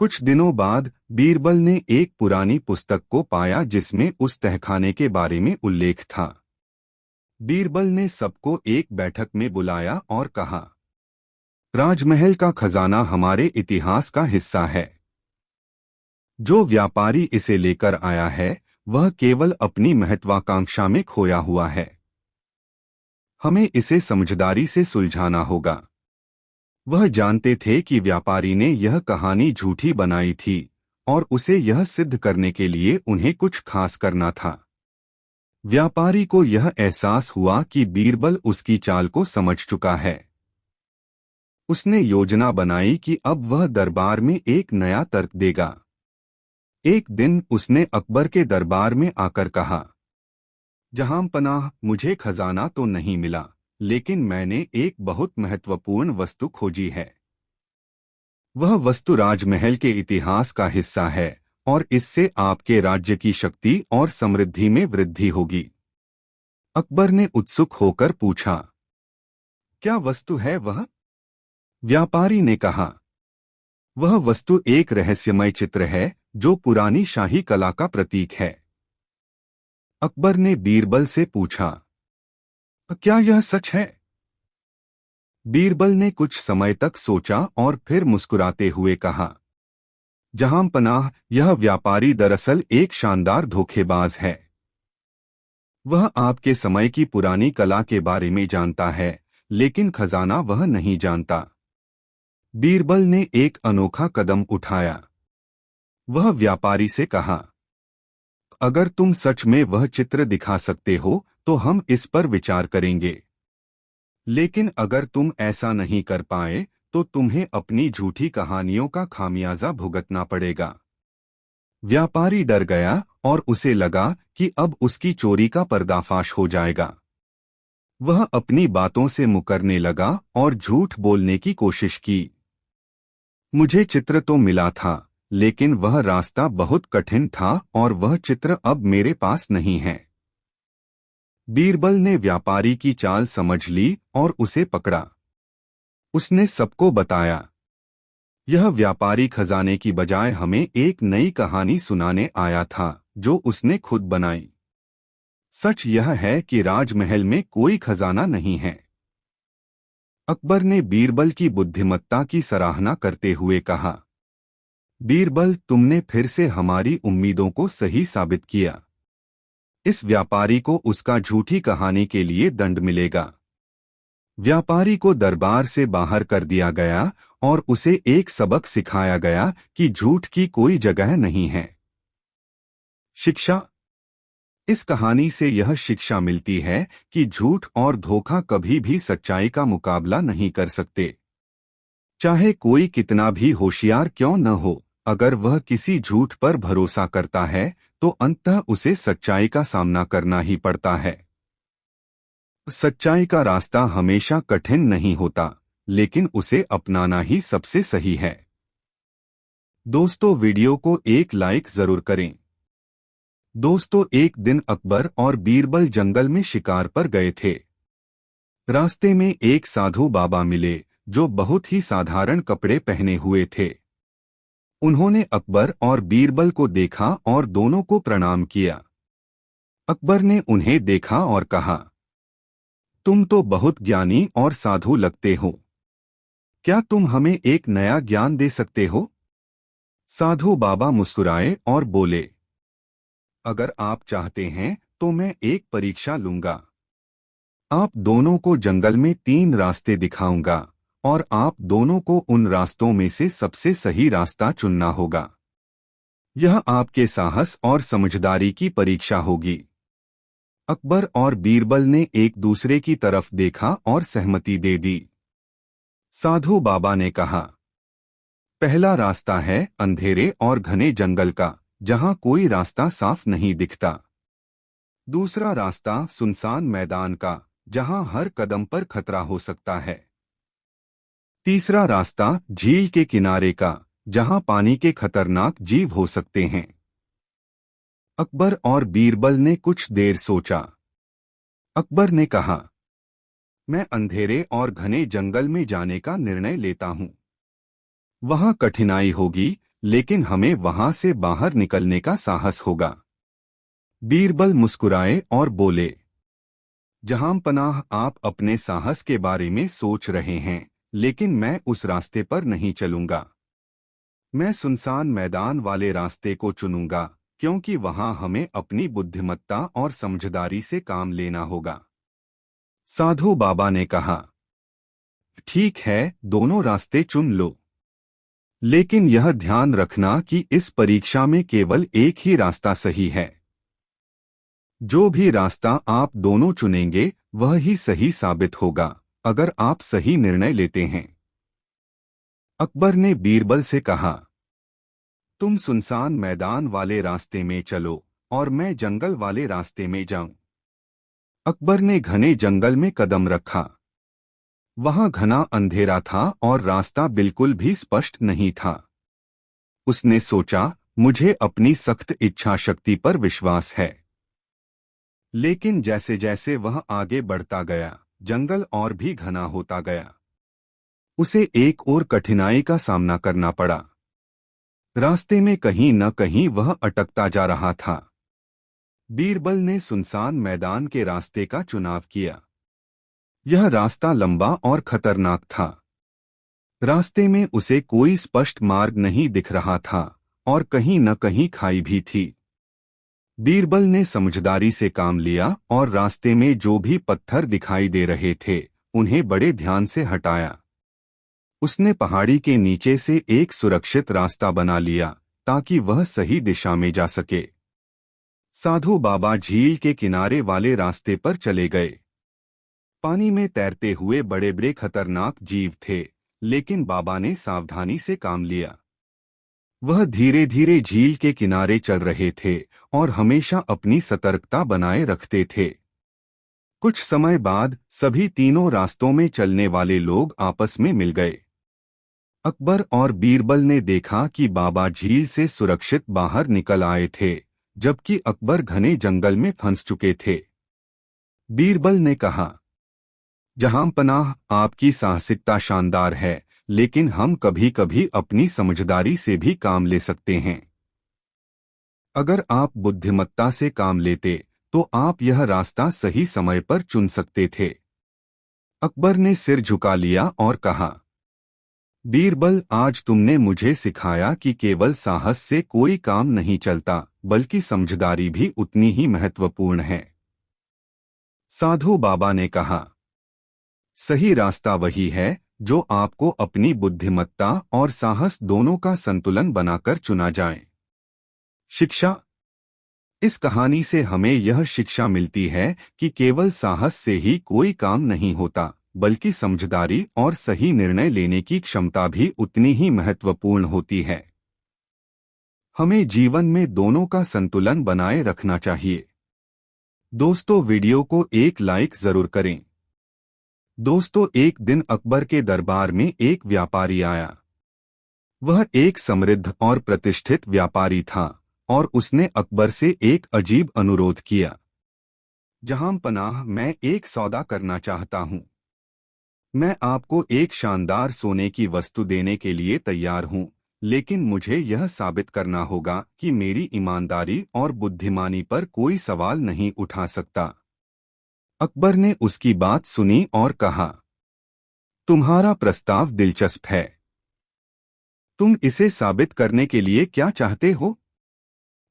कुछ दिनों बाद बीरबल ने एक पुरानी पुस्तक को पाया जिसमें उस तहखाने के बारे में उल्लेख था। बीरबल ने सबको एक बैठक में बुलाया और कहा, राजमहल का खजाना हमारे इतिहास का हिस्सा है। जो व्यापारी इसे लेकर आया है वह केवल अपनी महत्वाकांक्षा में खोया हुआ है। हमें इसे समझदारी से सुलझाना होगा। वह जानते थे कि व्यापारी ने यह कहानी झूठी बनाई थी और उसे यह सिद्ध करने के लिए उन्हें कुछ खास करना था। व्यापारी को यह एहसास हुआ कि बीरबल उसकी चाल को समझ चुका है। उसने योजना बनाई कि अब वह दरबार में एक नया तर्क देगा। एक दिन उसने अकबर के दरबार में आकर कहा, जहांपनाह, मुझे खजाना तो नहीं मिला, लेकिन मैंने एक बहुत महत्वपूर्ण वस्तु खोजी है। वह वस्तु राजमहल के इतिहास का हिस्सा है और इससे आपके राज्य की शक्ति और समृद्धि में वृद्धि होगी। अकबर ने उत्सुक होकर पूछा, क्या वस्तु है वह? व्यापारी ने कहा, वह वस्तु एक रहस्यमय चित्र है जो पुरानी शाही कला का प्रतीक है। अकबर ने बीरबल से पूछा, क्या यह सच है? बीरबल ने कुछ समय तक सोचा और फिर मुस्कुराते हुए कहा, जहांपनाह, यह व्यापारी दरअसल एक शानदार धोखेबाज है। वह आपके समय की पुरानी कला के बारे में जानता है, लेकिन खजाना वह नहीं जानता। बीरबल ने एक अनोखा कदम उठाया। वह व्यापारी से कहा, अगर तुम सच में वह चित्र दिखा सकते हो तो हम इस पर विचार करेंगे, लेकिन अगर तुम ऐसा नहीं कर पाए तो तुम्हें अपनी झूठी कहानियों का खामियाजा भुगतना पड़ेगा। व्यापारी डर गया और उसे लगा कि अब उसकी चोरी का पर्दाफाश हो जाएगा। वह अपनी बातों से मुकरने लगा और झूठ बोलने की कोशिश की। मुझे चित्र तो मिला था, लेकिन वह रास्ता बहुत कठिन था और वह चित्र अब मेरे पास नहीं है। बीरबल ने व्यापारी की चाल समझ ली और उसे पकड़ा। उसने सबको बताया, यह व्यापारी खजाने की बजाय हमें एक नई कहानी सुनाने आया था जो उसने खुद बनाई। सच यह है कि राजमहल में कोई खजाना नहीं है। अकबर ने बीरबल की बुद्धिमत्ता की सराहना करते हुए कहा, बीरबल, तुमने फिर से हमारी उम्मीदों को सही साबित किया। इस व्यापारी को उसका झूठी कहानी के लिए दंड मिलेगा। व्यापारी को दरबार से बाहर कर दिया गया और उसे एक सबक सिखाया गया कि झूठ की कोई जगह नहीं है। शिक्षा। इस कहानी से यह शिक्षा मिलती है कि झूठ और धोखा कभी भी सच्चाई का मुकाबला नहीं कर सकते। चाहे कोई कितना भी होशियार क्यों न हो, अगर वह किसी झूठ पर भरोसा करता है तो अंततः उसे सच्चाई का सामना करना ही पड़ता है। सच्चाई का रास्ता हमेशा कठिन नहीं होता, लेकिन उसे अपनाना ही सबसे सही है। दोस्तों, वीडियो को एक लाइक जरूर करें। दोस्तों, एक दिन अकबर और बीरबल जंगल में शिकार पर गए थे। रास्ते में एक साधु बाबा मिले जो बहुत ही साधारण कपड़े पहने हुए थे। उन्होंने अकबर और बीरबल को देखा और दोनों को प्रणाम किया। अकबर ने उन्हें देखा और कहा, तुम तो बहुत ज्ञानी और साधु लगते हो। क्या तुम हमें एक नया ज्ञान दे सकते हो? साधु बाबा मुस्कुराए और बोले, अगर आप चाहते हैं तो मैं एक परीक्षा लूंगा। आप दोनों को जंगल में 3 रास्ते दिखाऊंगा और आप दोनों को उन रास्तों में से सबसे सही रास्ता चुनना होगा। यह आपके साहस और समझदारी की परीक्षा होगी। अकबर और बीरबल ने एक दूसरे की तरफ देखा और सहमति दे दी। साधु बाबा ने कहा, पहला रास्ता है अंधेरे और घने जंगल का, जहां कोई रास्ता साफ नहीं दिखता। दूसरा रास्ता सुनसान मैदान का, जहां हर कदम पर खतरा हो सकता है। तीसरा रास्ता झील के किनारे का, जहां पानी के खतरनाक जीव हो सकते हैं। अकबर और बीरबल ने कुछ देर सोचा। अकबर ने कहा, मैं अंधेरे और घने जंगल में जाने का निर्णय लेता हूं। वहां कठिनाई होगी, लेकिन हमें वहां से बाहर निकलने का साहस होगा। बीरबल मुस्कुराए और बोले, जहांपनाह, आप अपने साहस के बारे में सोच रहे हैं, लेकिन मैं उस रास्ते पर नहीं चलूंगा। मैं सुनसान मैदान वाले रास्ते को चुनूंगा, क्योंकि वहां हमें अपनी बुद्धिमत्ता और समझदारी से काम लेना होगा। साधु बाबा ने कहा, ठीक है, दोनों रास्ते चुन लो, लेकिन यह ध्यान रखना कि इस परीक्षा में केवल एक ही रास्ता सही है। जो भी रास्ता आप दोनों चुनेंगे वह ही सही साबित होगा, अगर आप सही निर्णय लेते हैं। अकबर ने बीरबल से कहा, तुम सुनसान मैदान वाले रास्ते में चलो और मैं जंगल वाले रास्ते में जाऊं। अकबर ने घने जंगल में कदम रखा। वहां घना अंधेरा था और रास्ता बिल्कुल भी स्पष्ट नहीं था। उसने सोचा, मुझे अपनी सख्त इच्छा शक्ति पर विश्वास है। लेकिन जैसे जैसे वह आगे बढ़ता गया, जंगल और भी घना होता गया। उसे एक और कठिनाई का सामना करना पड़ा। रास्ते में कहीं न कहीं वह अटकता जा रहा था। बीरबल ने सुनसान मैदान के रास्ते का चुनाव किया। यह रास्ता लंबा और खतरनाक था। रास्ते में उसे कोई स्पष्ट मार्ग नहीं दिख रहा था और कहीं न कहीं खाई भी थी। बीरबल ने समझदारी से काम लिया और रास्ते में जो भी पत्थर दिखाई दे रहे थे उन्हें बड़े ध्यान से हटाया। उसने पहाड़ी के नीचे से एक सुरक्षित रास्ता बना लिया ताकि वह सही दिशा में जा सके। साधु बाबा झील के किनारे वाले रास्ते पर चले गए। पानी में तैरते हुए बड़े बड़े खतरनाक जीव थे, लेकिन बाबा ने सावधानी से काम लिया। वह धीरे धीरे झील के किनारे चल रहे थे और हमेशा अपनी सतर्कता बनाए रखते थे। कुछ समय बाद सभी तीनों रास्तों में चलने वाले लोग आपस में मिल गए। अकबर और बीरबल ने देखा कि बाबा झील से सुरक्षित बाहर निकल आए थे, जबकि अकबर घने जंगल में फंस चुके थे। बीरबल ने कहा, जहांपनाह, आपकी साहसिकता शानदार है, लेकिन हम कभी कभी अपनी समझदारी से भी काम ले सकते हैं। अगर आप बुद्धिमत्ता से काम लेते तो आप यह रास्ता सही समय पर चुन सकते थे। अकबर ने सिर झुका लिया और कहा, बीरबल, आज तुमने मुझे सिखाया कि केवल साहस से कोई काम नहीं चलता, बल्कि समझदारी भी उतनी ही महत्वपूर्ण है। साधु बाबा ने कहा, सही रास्ता वही है जो आपको अपनी बुद्धिमत्ता और साहस दोनों का संतुलन बनाकर चुना जाए। शिक्षा। इस कहानी से हमें यह शिक्षा मिलती है कि केवल साहस से ही कोई काम नहीं होता, बल्कि समझदारी और सही निर्णय लेने की क्षमता भी उतनी ही महत्वपूर्ण होती है। हमें जीवन में दोनों का संतुलन बनाए रखना चाहिए। दोस्तों, वीडियो को एक लाइक जरूर करें। दोस्तों, एक दिन अकबर के दरबार में एक व्यापारी आया। वह एक समृद्ध और प्रतिष्ठित व्यापारी था और उसने अकबर से एक अजीब अनुरोध किया। जहांपनाह, मैं एक सौदा करना चाहता हूं। मैं आपको एक शानदार सोने की वस्तु देने के लिए तैयार हूं, लेकिन मुझे यह साबित करना होगा कि मेरी ईमानदारी और बुद्धिमानी पर कोई सवाल नहीं उठा सकता। अकबर ने उसकी बात सुनी और कहा, तुम्हारा प्रस्ताव दिलचस्प है। तुम इसे साबित करने के लिए क्या चाहते हो?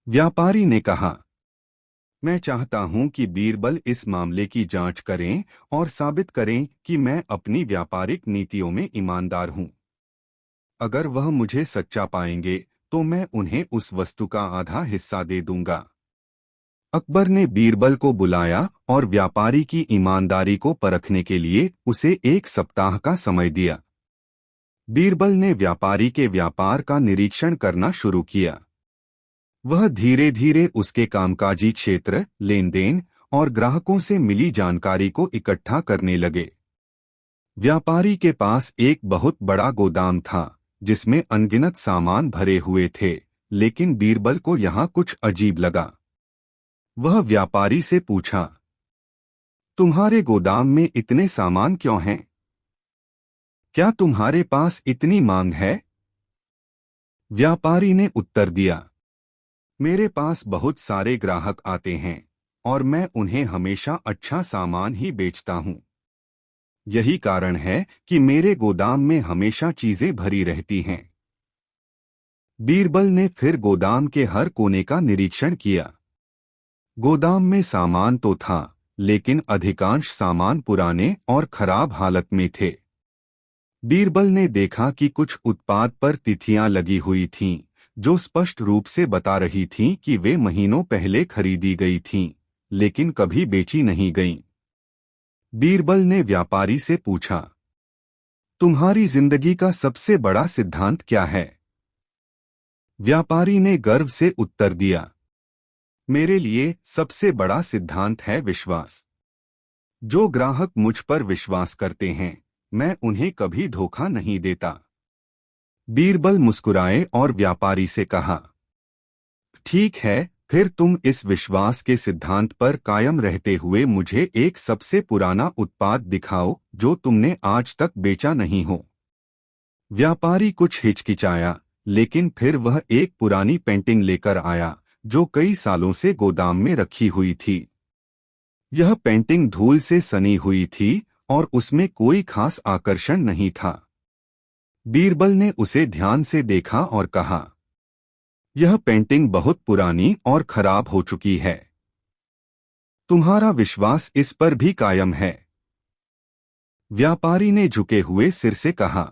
व्यापारी ने कहा, मैं चाहता हूं कि बीरबल इस मामले की जांच करें और साबित करें कि मैं अपनी व्यापारिक नीतियों में ईमानदार हूं। अगर वह मुझे सच्चा पाएंगे तो मैं उन्हें उस वस्तु का आधा हिस्सा दे दूंगा। अकबर ने बीरबल को बुलाया और व्यापारी की ईमानदारी को परखने के लिए उसे 1 सप्ताह का समय दिया। बीरबल ने व्यापारी के व्यापार का निरीक्षण करना शुरू किया। वह धीरे धीरे उसके कामकाजी क्षेत्र, लेन देन और ग्राहकों से मिली जानकारी को इकट्ठा करने लगे। व्यापारी के पास एक बहुत बड़ा गोदाम था जिसमें अनगिनत सामान भरे हुए थे, लेकिन बीरबल को यहाँ कुछ अजीब लगा। वह व्यापारी से पूछा, तुम्हारे गोदाम में इतने सामान क्यों हैं? क्या तुम्हारे पास इतनी मांग है? व्यापारी ने उत्तर दिया, मेरे पास बहुत सारे ग्राहक आते हैं और मैं उन्हें हमेशा अच्छा सामान ही बेचता हूं। यही कारण है कि मेरे गोदाम में हमेशा चीजें भरी रहती हैं। बीरबल ने फिर गोदाम के हर कोने का निरीक्षण किया। गोदाम में सामान तो था, लेकिन अधिकांश सामान पुराने और खराब हालत में थे। बीरबल ने देखा कि कुछ उत्पाद पर तिथियां लगी हुई थीं, जो स्पष्ट रूप से बता रही थीं कि वे महीनों पहले खरीदी गई थीं, लेकिन कभी बेची नहीं गईं। बीरबल ने व्यापारी से पूछा, तुम्हारी जिंदगी का सबसे बड़ा सिद्धांत क्या है? व्यापारी ने गर्व से उत्तर दिया, मेरे लिए सबसे बड़ा सिद्धांत है विश्वास। जो ग्राहक मुझ पर विश्वास करते हैं, मैं उन्हें कभी धोखा नहीं देता। बीरबल मुस्कुराए और व्यापारी से कहा, ठीक है, फिर तुम इस विश्वास के सिद्धांत पर कायम रहते हुए मुझे एक सबसे पुराना उत्पाद दिखाओ जो तुमने आज तक बेचा नहीं हो। व्यापारी कुछ हिचकिचाया, लेकिन फिर वह एक पुरानी पेंटिंग लेकर आया जो कई सालों से गोदाम में रखी हुई थी। यह पेंटिंग धूल से सनी हुई थी और उसमें कोई खास आकर्षण नहीं था। बीरबल ने उसे ध्यान से देखा और कहा, यह पेंटिंग बहुत पुरानी और खराब हो चुकी है। तुम्हारा विश्वास इस पर भी कायम है? व्यापारी ने झुके हुए सिर से कहा,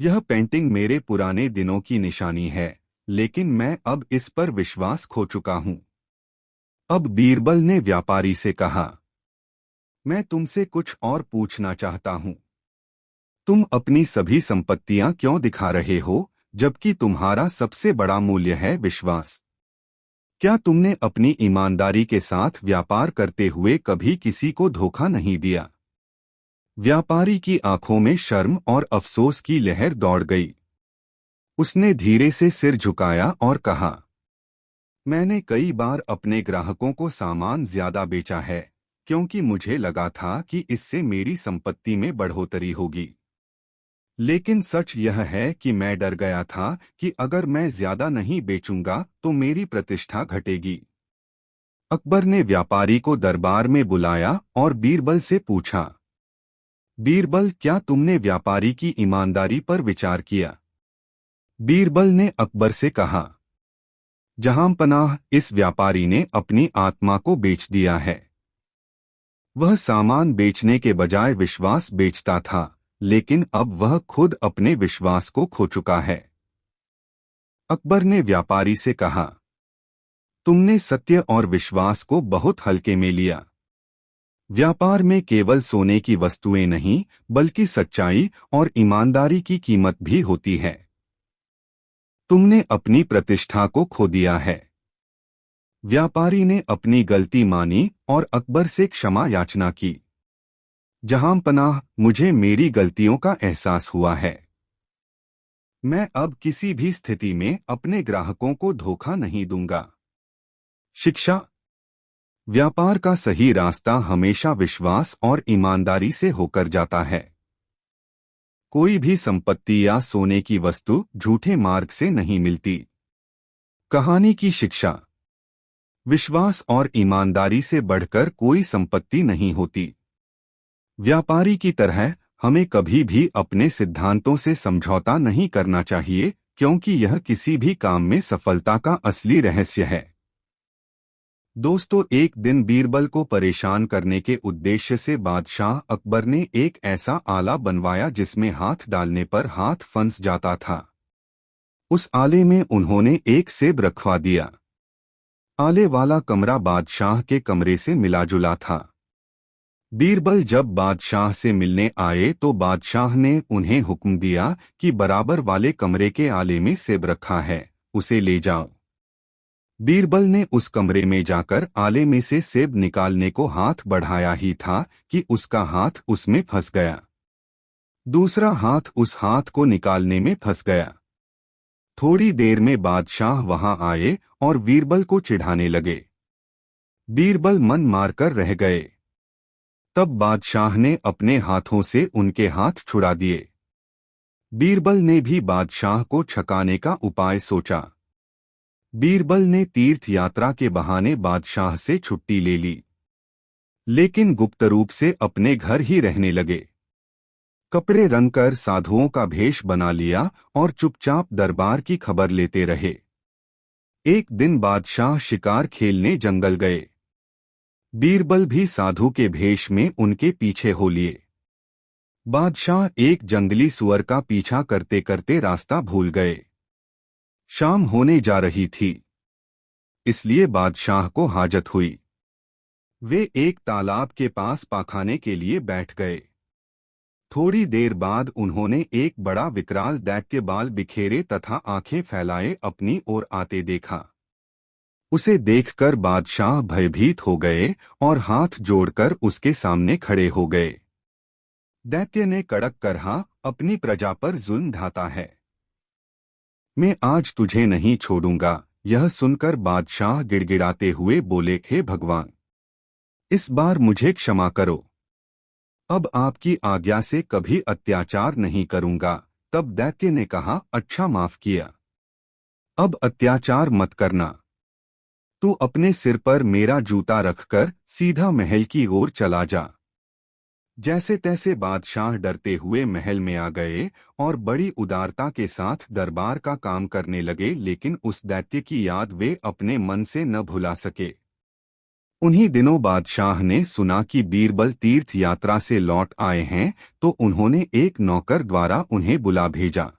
यह पेंटिंग मेरे पुराने दिनों की निशानी है, लेकिन मैं अब इस पर विश्वास खो चुका हूं। अब बीरबल ने व्यापारी से कहा, मैं तुमसे कुछ और पूछना चाहता हूं। तुम अपनी सभी संपत्तियां क्यों दिखा रहे हो, जबकि तुम्हारा सबसे बड़ा मूल्य है विश्वास? क्या तुमने अपनी ईमानदारी के साथ व्यापार करते हुए कभी किसी को धोखा नहीं दिया? व्यापारी की आंखों में शर्म और अफसोस की लहर दौड़ गई। उसने धीरे से सिर झुकाया और कहा, मैंने कई बार अपने ग्राहकों को सामान ज्यादा बेचा है, क्योंकि मुझे लगा था कि इससे मेरी संपत्ति में बढ़ोतरी होगी। लेकिन सच यह है कि मैं डर गया था कि अगर मैं ज्यादा नहीं बेचूंगा तो मेरी प्रतिष्ठा घटेगी। अकबर ने व्यापारी को दरबार में बुलाया और बीरबल से पूछा, बीरबल, क्या तुमने व्यापारी की ईमानदारी पर विचार किया? बीरबल ने अकबर से कहा, जहांपनाह, इस व्यापारी ने अपनी आत्मा को बेच दिया है। वह सामान बेचने के बजाय विश्वास बेचता था, लेकिन अब वह खुद अपने विश्वास को खो चुका है। अकबर ने व्यापारी से कहा, तुमने सत्य और विश्वास को बहुत हल्के में लिया। व्यापार में केवल सोने की वस्तुएं नहीं, बल्कि सच्चाई और ईमानदारी की कीमत भी होती है। तुमने अपनी प्रतिष्ठा को खो दिया है। व्यापारी ने अपनी गलती मानी और अकबर से क्षमा याचना की। जहांपनाह, मुझे मेरी गलतियों का एहसास हुआ है। मैं अब किसी भी स्थिति में अपने ग्राहकों को धोखा नहीं दूंगा। शिक्षा। व्यापार का सही रास्ता हमेशा विश्वास और ईमानदारी से होकर जाता है। कोई भी संपत्ति या सोने की वस्तु झूठे मार्ग से नहीं मिलती। कहानी की शिक्षा। विश्वास और ईमानदारी से बढ़कर कोई संपत्ति नहीं होती। व्यापारी की तरह हमें कभी भी अपने सिद्धांतों से समझौता नहीं करना चाहिए, क्योंकि यह किसी भी काम में सफलता का असली रहस्य है। दोस्तों, एक दिन बीरबल को परेशान करने के उद्देश्य से बादशाह अकबर ने एक ऐसा आला बनवाया जिसमें हाथ डालने पर हाथ फंस जाता था। उस आले में उन्होंने एक सेब रखवा दिया। आले वाला कमरा बादशाह के कमरे से मिला जुला था। बीरबल जब बादशाह से मिलने आए तो बादशाह ने उन्हें हुक्म दिया कि बराबर वाले कमरे के आले में सेब रखा है, उसे ले जाओ। बीरबल ने उस कमरे में जाकर आले में से सेब निकालने को हाथ बढ़ाया ही था कि उसका हाथ उसमें फंस गया। दूसरा हाथ उस हाथ को निकालने में फंस गया। थोड़ी देर में बादशाह वहां आए और बीरबल को चिढ़ाने लगे। बीरबल मन मारकर रह गए। तब बादशाह ने अपने हाथों से उनके हाथ छुड़ा दिए। बीरबल ने भी बादशाह को छकाने का उपाय सोचा। बीरबल ने तीर्थ यात्रा के बहाने बादशाह से छुट्टी ले ली, लेकिन गुप्त रूप से अपने घर ही रहने लगे। कपड़े रंगकर साधुओं का भेष बना लिया और चुपचाप दरबार की खबर लेते रहे। एक दिन बादशाह शिकार खेलने जंगल गए। बीरबल भी साधु के भेष में उनके पीछे हो लिए। बादशाह एक जंगली सुअर का पीछा करते करते रास्ता भूल गए। शाम होने जा रही थी, इसलिए बादशाह को हाजत हुई। वे एक तालाब के पास पाखाने के लिए बैठ गए। थोड़ी देर बाद उन्होंने एक बड़ा विकराल दैत्य बाल बिखेरे तथा आंखें फैलाए अपनी ओर आते देखा। उसे देखकर बादशाह भयभीत हो गए और हाथ जोड़कर उसके सामने खड़े हो गए। दैत्य ने कड़क कहा, अपनी प्रजा पर जुल्म ढाता है, मैं आज तुझे नहीं छोड़ूंगा। यह सुनकर बादशाह गिड़गिड़ाते हुए बोले, हे भगवान, इस बार मुझे क्षमा करो, अब आपकी आज्ञा से कभी अत्याचार नहीं करूंगा। तब दैत्य ने कहा, अच्छा माफ किया, अब अत्याचार मत करना। तू अपने सिर पर मेरा जूता रखकर सीधा महल की ओर चला जा। जैसे तैसे बादशाह डरते हुए महल में आ गए और बड़ी उदारता के साथ दरबार का काम करने लगे, लेकिन उस दैत्य की याद वे अपने मन से न भुला सके। उन्हीं दिनों बादशाह ने सुना कि बीरबल तीर्थ यात्रा से लौट आए हैं, तो उन्होंने एक नौकर द्वारा उन्हें बुला भेजा।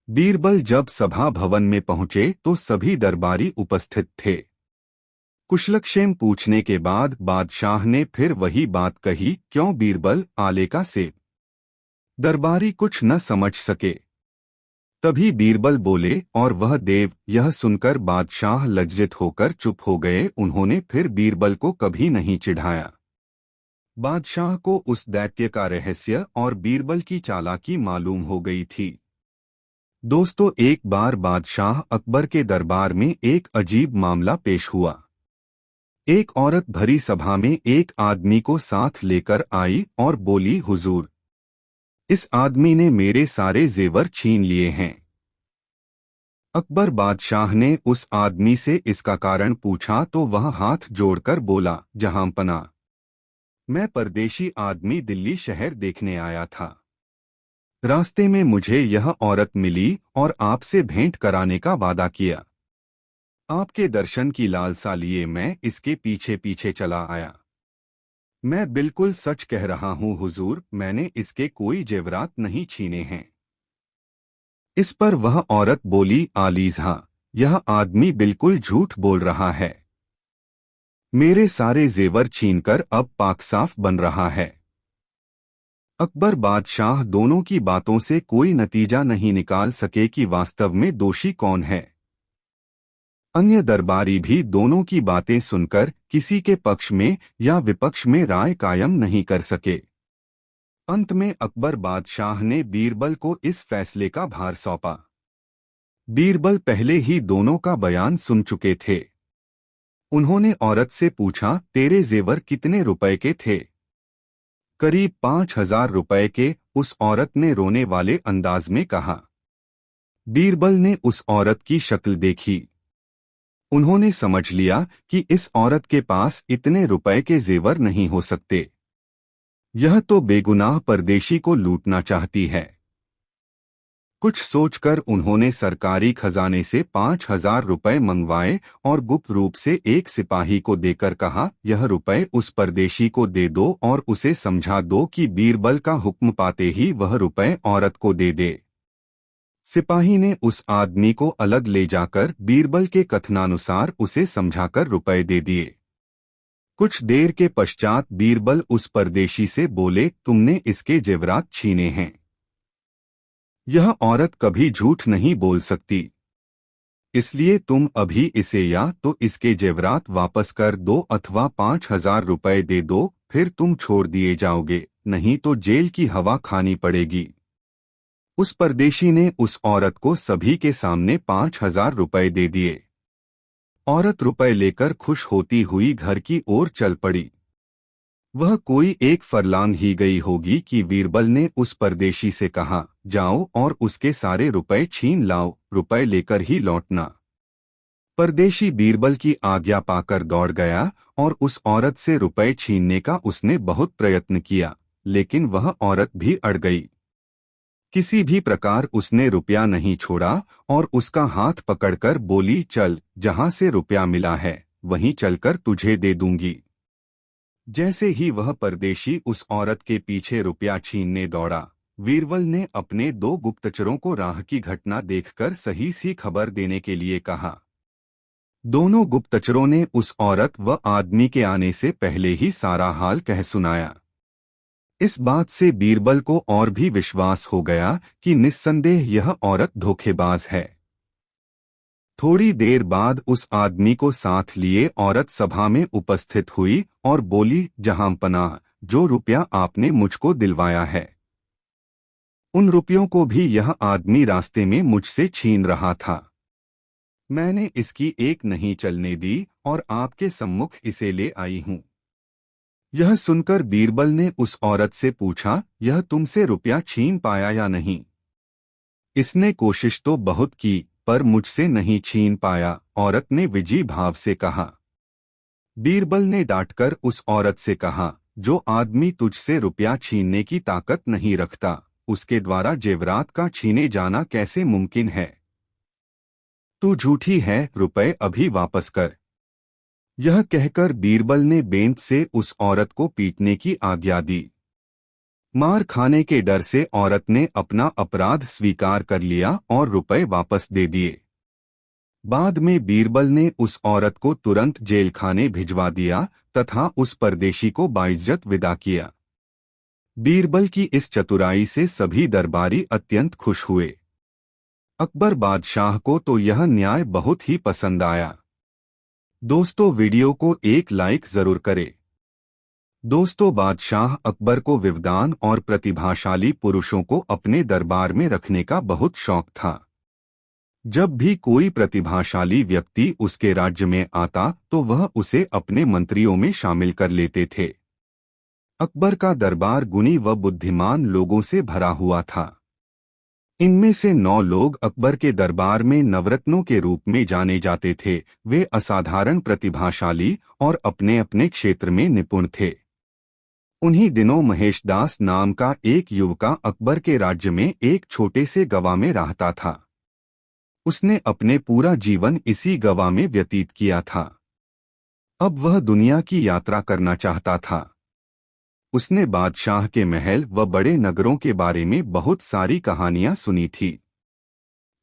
बीरबल जब सभा भवन में पहुंचे तो सभी दरबारी उपस्थित थे। कुशलक्षेम पूछने के बाद बादशाह ने फिर वही बात कही, क्यों बीरबल, आले का सेब? दरबारी कुछ न समझ सके। तभी बीरबल बोले, और वह देव। यह सुनकर बादशाह लज्जित होकर चुप हो गए। उन्होंने फिर बीरबल को कभी नहीं चिढ़ाया। बादशाह को उस दैत्य का रहस्य और बीरबल की चालाकी मालूम हो गई थी। दोस्तों, एक बार बादशाह अकबर के दरबार में एक अजीब मामला पेश हुआ। एक औरत भरी सभा में एक आदमी को साथ लेकर आई और बोली, हुजूर, इस आदमी ने मेरे सारे जेवर छीन लिए हैं। अकबर बादशाह ने उस आदमी से इसका कारण पूछा तो वह हाथ जोड़कर बोला, जहांपना, मैं परदेशी आदमी दिल्ली शहर देखने आया था। रास्ते में मुझे यह औरत मिली और आपसे भेंट कराने का वादा किया। आपके दर्शन की लालसा लिए मैं इसके पीछे पीछे चला आया। मैं बिल्कुल सच कह रहा हूँ हुजूर, मैंने इसके कोई जेवरात नहीं छीने हैं। इस पर वह औरत बोली, आलीज़ा, यह आदमी बिल्कुल झूठ बोल रहा है। मेरे सारे जेवर छीनकर अब पाक साफ बन रहा है। अकबर बादशाह दोनों की बातों से कोई नतीजा नहीं निकाल सके कि वास्तव में दोषी कौन है। अन्य दरबारी भी दोनों की बातें सुनकर किसी के पक्ष में या विपक्ष में राय कायम नहीं कर सके। अंत में अकबर बादशाह ने बीरबल को इस फैसले का भार सौंपा। बीरबल पहले ही दोनों का बयान सुन चुके थे। उन्होंने औरत से पूछा, तेरे जेवर कितने रुपए के थे? करीब 5,000 रुपए के, उस औरत ने रोने वाले अंदाज में कहा। बीरबल ने उस औरत की शक्ल देखी। उन्होंने समझ लिया कि इस औरत के पास इतने रुपए के जेवर नहीं हो सकते। यह तो बेगुनाह परदेशी को लूटना चाहती है। कुछ सोचकर उन्होंने सरकारी खजाने से 5,000 रुपए मंगवाए और गुप्त रूप से एक सिपाही को देकर कहा, यह रुपए उस परदेशी को दे दो और उसे समझा दो कि बीरबल का हुक्म पाते ही वह रुपए औरत को दे दे। सिपाही ने उस आदमी को अलग ले जाकर बीरबल के कथनानुसार उसे समझाकर रुपए दे दिए। कुछ देर के पश्चात बीरबल उस परदेशी से बोले, तुमने इसके जेवरात छीने हैं। यह औरत कभी झूठ नहीं बोल सकती, इसलिए तुम अभी इसे या तो इसके जेवरात वापस कर दो अथवा 5,000 रुपए दे दो, फिर तुम छोड़ दिए जाओगे, नहीं तो जेल की हवा खानी पड़ेगी। उस परदेशी ने उस औरत को सभी के सामने 5,000 रुपए दे दिए। औरत रुपए लेकर खुश होती हुई घर की ओर चल पड़ी। वह कोई एक फरलांग ही गई होगी कि बीरबल ने उस परदेशी से कहा, जाओ और उसके सारे रुपए छीन लाओ, रुपए लेकर ही लौटना। परदेशी बीरबल की आज्ञा पाकर दौड़ गया और उस औरत से रुपए छीनने का उसने बहुत प्रयत्न किया, लेकिन वह औरत भी अड़ गई। किसी भी प्रकार उसने रुपया नहीं छोड़ा और उसका हाथ पकड़कर बोली, चल, जहां से रुपया मिला है वहीं चलकर तुझे दे दूंगी। जैसे ही वह परदेशी उस औरत के पीछे रुपया छीनने दौड़ा, बीरबल ने अपने दो गुप्तचरों को राह की घटना देखकर सही सी खबर देने के लिए कहा। दोनों गुप्तचरों ने उस औरत व आदमी के आने से पहले ही सारा हाल कह सुनाया। इस बात से बीरबल को और भी विश्वास हो गया कि निस्संदेह यह औरत धोखेबाज है। थोड़ी देर बाद उस आदमी को साथ लिए औरत सभा में उपस्थित हुई और बोली, जहांपनाह, जो रुपया आपने मुझको दिलवाया है, उन रुपयों को भी यह आदमी रास्ते में मुझसे छीन रहा था। मैंने इसकी एक नहीं चलने दी और आपके सम्मुख इसे ले आई हूं। यह सुनकर बीरबल ने उस औरत से पूछा, यह तुमसे रुपया छीन पाया या नहीं? इसने कोशिश तो बहुत की, पर मुझसे नहीं छीन पाया, औरत ने विजी भाव से कहा। बीरबल ने डांटकर उस औरत से कहा, जो आदमी तुझसे रुपया छीनने की ताकत नहीं रखता, उसके द्वारा जेवरात का छीने जाना कैसे मुमकिन है? तू झूठी है, रुपए अभी वापस कर। यह कहकर बीरबल ने बेंत से उस औरत को पीटने की आज्ञा दी। मार खाने के डर से औरत ने अपना अपराध स्वीकार कर लिया और रुपए वापस दे दिए। बाद में बीरबल ने उस औरत को तुरंत जेल खाने भिजवा दिया तथा उस परदेशी को बाइज्जत विदा किया। बीरबल की इस चतुराई से सभी दरबारी अत्यंत खुश हुए। अकबर बादशाह को तो यह न्याय बहुत ही पसंद आया। दोस्तों, वीडियो को एक लाइक जरूर करें। दोस्तों, बादशाह अकबर को विद्वान और प्रतिभाशाली पुरुषों को अपने दरबार में रखने का बहुत शौक था। जब भी कोई प्रतिभाशाली व्यक्ति उसके राज्य में आता तो वह उसे अपने मंत्रियों में शामिल कर लेते थे। अकबर का दरबार गुणी व बुद्धिमान लोगों से भरा हुआ था। इनमें से 9 लोग अकबर के दरबार में नवरत्नों के रूप में जाने जाते थे। वे असाधारण प्रतिभाशाली और अपने अपने क्षेत्र में निपुण थे। उन्हीं दिनों महेशदास नाम का एक युवका अकबर के राज्य में एक छोटे से गवा में रहता था। उसने अपने पूरा जीवन इसी गवा में व्यतीत किया था। अब वह दुनिया की यात्रा करना चाहता था। उसने बादशाह के महल व बड़े नगरों के बारे में बहुत सारी कहानियां सुनी थी।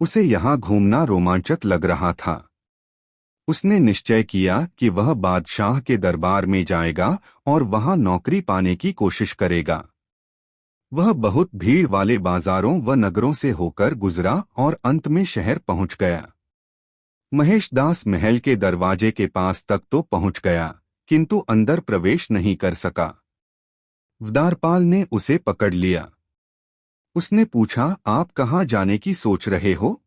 उसे यहाँ घूमना रोमांचक लग रहा था। उसने निश्चय किया कि वह बादशाह के दरबार में जाएगा और वहां नौकरी पाने की कोशिश करेगा। वह बहुत भीड़ वाले बाजारों व नगरों से होकर गुजरा और अंत में शहर पहुंच गया। महेशदास महल के दरवाजे के पास तक तो पहुंच गया, किंतु अंदर प्रवेश नहीं कर सका। द्वारपाल ने उसे पकड़ लिया। उसने पूछा, आप कहाँ जाने की सोच रहे हो?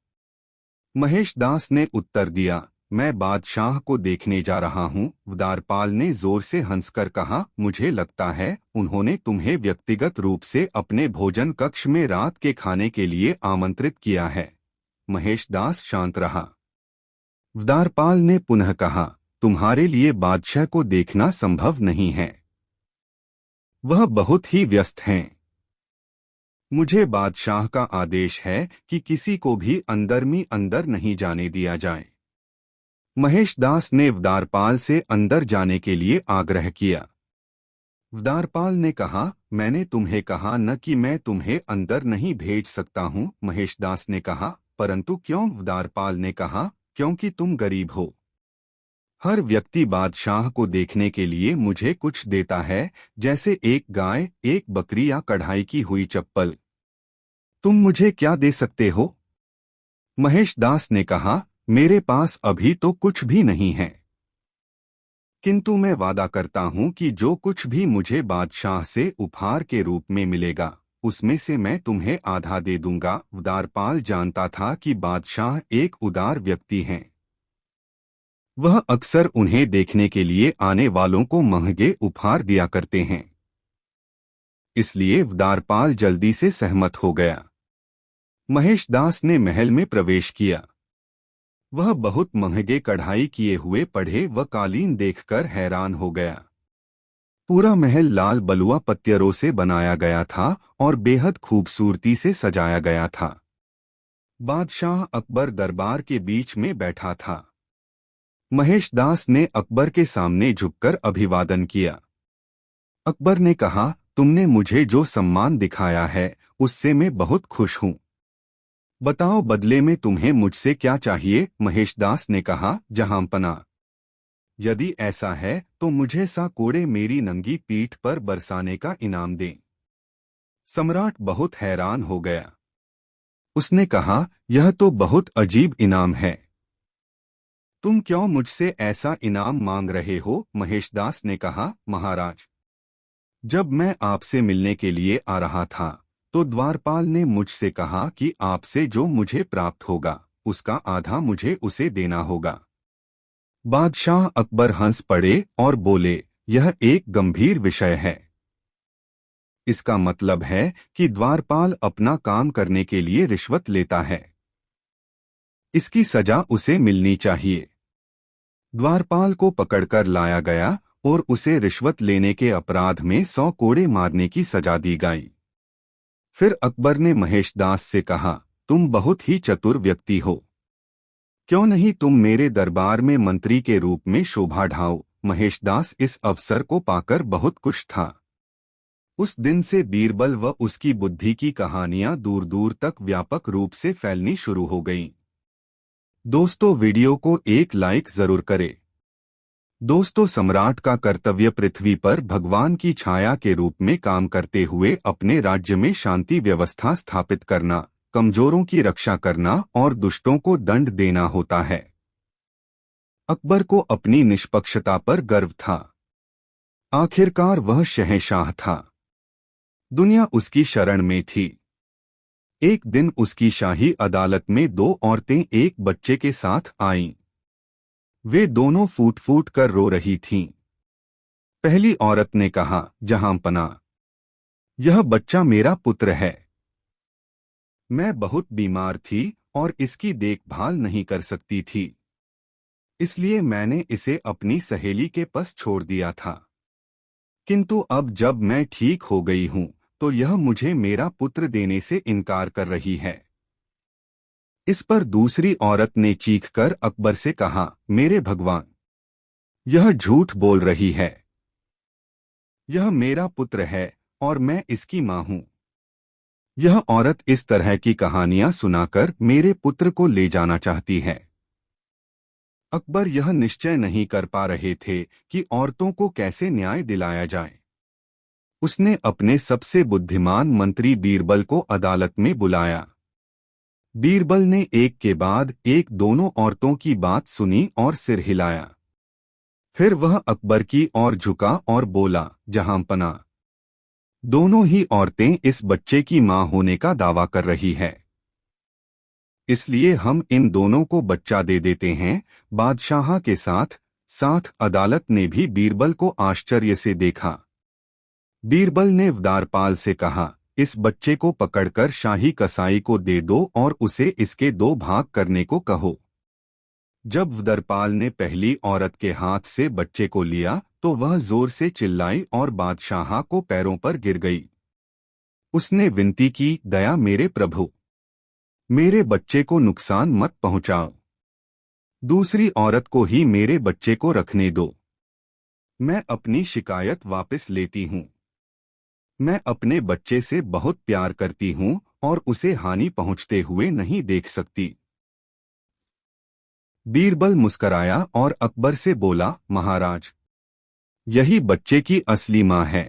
महेशदास ने उत्तर दिया, मैं बादशाह को देखने जा रहा हूँ। द्वारपाल ने जोर से हंसकर कहा, मुझे लगता है उन्होंने तुम्हें व्यक्तिगत रूप से अपने भोजन कक्ष में रात के खाने के लिए आमंत्रित किया है। महेशदास शांत रहा। द्वारपाल ने पुनः कहा, तुम्हारे लिए बादशाह को देखना संभव नहीं है, वह बहुत ही व्यस्त हैं। मुझे बादशाह का आदेश है कि किसी को भी अंदर नहीं जाने दिया जाए। महेशदास ने द्वारपाल से अंदर जाने के लिए आग्रह किया। द्वारपाल ने कहा, मैंने तुम्हें कहा न कि मैं तुम्हें अंदर नहीं भेज सकता हूँ। महेशदास ने कहा, परंतु क्यों? द्वारपाल ने कहा, क्योंकि तुम गरीब हो। हर व्यक्ति बादशाह को देखने के लिए मुझे कुछ देता है, जैसे एक गाय, एक बकरी या कढ़ाई की हुई चप्पल। तुम मुझे क्या दे सकते हो? महेशदास ने कहा, मेरे पास अभी तो कुछ भी नहीं है, किंतु मैं वादा करता हूं कि जो कुछ भी मुझे बादशाह से उपहार के रूप में मिलेगा, उसमें से मैं तुम्हें आधा दे दूंगा। द्वारपाल जानता था कि बादशाह एक उदार व्यक्ति हैं। वह अक्सर उन्हें देखने के लिए आने वालों को महंगे उपहार दिया करते हैं। इसलिए द्वारपाल जल्दी से सहमत हो गया। महेशदास ने महल में प्रवेश किया। वह बहुत महंगे कढ़ाई किए हुए पढ़े व कालीन देखकर हैरान हो गया। पूरा महल लाल बलुआ पत्थरों से बनाया गया था और बेहद खूबसूरती से सजाया गया था। बादशाह अकबर दरबार के बीच में बैठा था। महेशदास ने अकबर के सामने झुककर अभिवादन किया। अकबर ने कहा, तुमने मुझे जो सम्मान दिखाया है उससे मैं बहुत खुश हूँ। बताओ बदले में तुम्हें मुझसे क्या चाहिए? महेशदास ने कहा, जहांपना, यदि ऐसा है तो मुझे 100 कोड़े मेरी नंगी पीठ पर बरसाने का इनाम दें। सम्राट बहुत हैरान हो गया। उसने कहा, यह तो बहुत अजीब इनाम है। तुम क्यों मुझसे ऐसा इनाम मांग रहे हो? महेशदास ने कहा, महाराज, जब मैं आपसे मिलने के लिए आ रहा था तो द्वारपाल ने मुझसे कहा कि आपसे जो मुझे प्राप्त होगा उसका आधा मुझे उसे देना होगा। बादशाह अकबर हंस पड़े और बोले, यह एक गंभीर विषय है। इसका मतलब है कि द्वारपाल अपना काम करने के लिए रिश्वत लेता है। इसकी सजा उसे मिलनी चाहिए। द्वारपाल को पकड़कर लाया गया और उसे रिश्वत लेने के अपराध में 100 कोड़े मारने की सजा दी गई। फिर अकबर ने महेशदास से कहा, तुम बहुत ही चतुर व्यक्ति हो। क्यों नहीं तुम मेरे दरबार में मंत्री के रूप में शोभा ढाओ? महेशदास इस अवसर को पाकर बहुत खुश था। उस दिन से बीरबल व उसकी बुद्धि की कहानियां दूर दूर तक व्यापक रूप से फैलनी शुरू हो गईं। दोस्तों, वीडियो को एक लाइक जरूर करें। दोस्तों, सम्राट का कर्तव्य पृथ्वी पर भगवान की छाया के रूप में काम करते हुए अपने राज्य में शांति व्यवस्था स्थापित करना, कमजोरों की रक्षा करना और दुष्टों को दंड देना होता है। अकबर को अपनी निष्पक्षता पर गर्व था। आखिरकार वह शहंशाह था। दुनिया उसकी शरण में थी। एक दिन उसकी शाही अदालत में 2 औरतें एक बच्चे के साथ आईं। वे दोनों फूट फूट कर रो रही थीं। पहली औरत ने कहा, जहांपना, यह बच्चा मेरा पुत्र है। मैं बहुत बीमार थी और इसकी देखभाल नहीं कर सकती थी, इसलिए मैंने इसे अपनी सहेली के पास छोड़ दिया था। किंतु अब जब मैं ठीक हो गई हूं तो यह मुझे मेरा पुत्र देने से इनकार कर रही है। इस पर दूसरी औरत ने चीखकर अकबर से कहा, मेरे भगवान, यह झूठ बोल रही है। यह मेरा पुत्र है और मैं इसकी मां हूं। यह औरत इस तरह की कहानियां सुनाकर मेरे पुत्र को ले जाना चाहती है। अकबर यह निश्चय नहीं कर पा रहे थे कि औरतों को कैसे न्याय दिलाया जाए। उसने अपने सबसे बुद्धिमान मंत्री बीरबल को अदालत में बुलाया। बीरबल ने एक के बाद एक दोनों औरतों की बात सुनी और सिर हिलाया। फिर वह अकबर की ओर झुका और बोला, जहांपना, दोनों ही औरतें इस बच्चे की मां होने का दावा कर रही है, इसलिए हम इन दोनों को बच्चा दे देते हैं। बादशाह के साथ साथ अदालत ने भी बीरबल को आश्चर्य से देखा। बीरबल ने द्वारपाल से कहा, इस बच्चे को पकड़कर शाही कसाई को दे दो और उसे इसके 2 भाग करने को कहो। जब द्वारपाल ने पहली औरत के हाथ से बच्चे को लिया तो वह जोर से चिल्लाई और बादशाह को पैरों पर गिर गई। उसने विनती की, दया मेरे प्रभु, मेरे बच्चे को नुकसान मत पहुंचाओ। दूसरी औरत को ही मेरे बच्चे को रखने दो। मैं अपनी शिकायत वापस लेती हूँ। मैं अपने बच्चे से बहुत प्यार करती हूँ और उसे हानि पहुंचते हुए नहीं देख सकती। बीरबल मुस्कराया और अकबर से बोला, महाराज, यही बच्चे की असली मां है।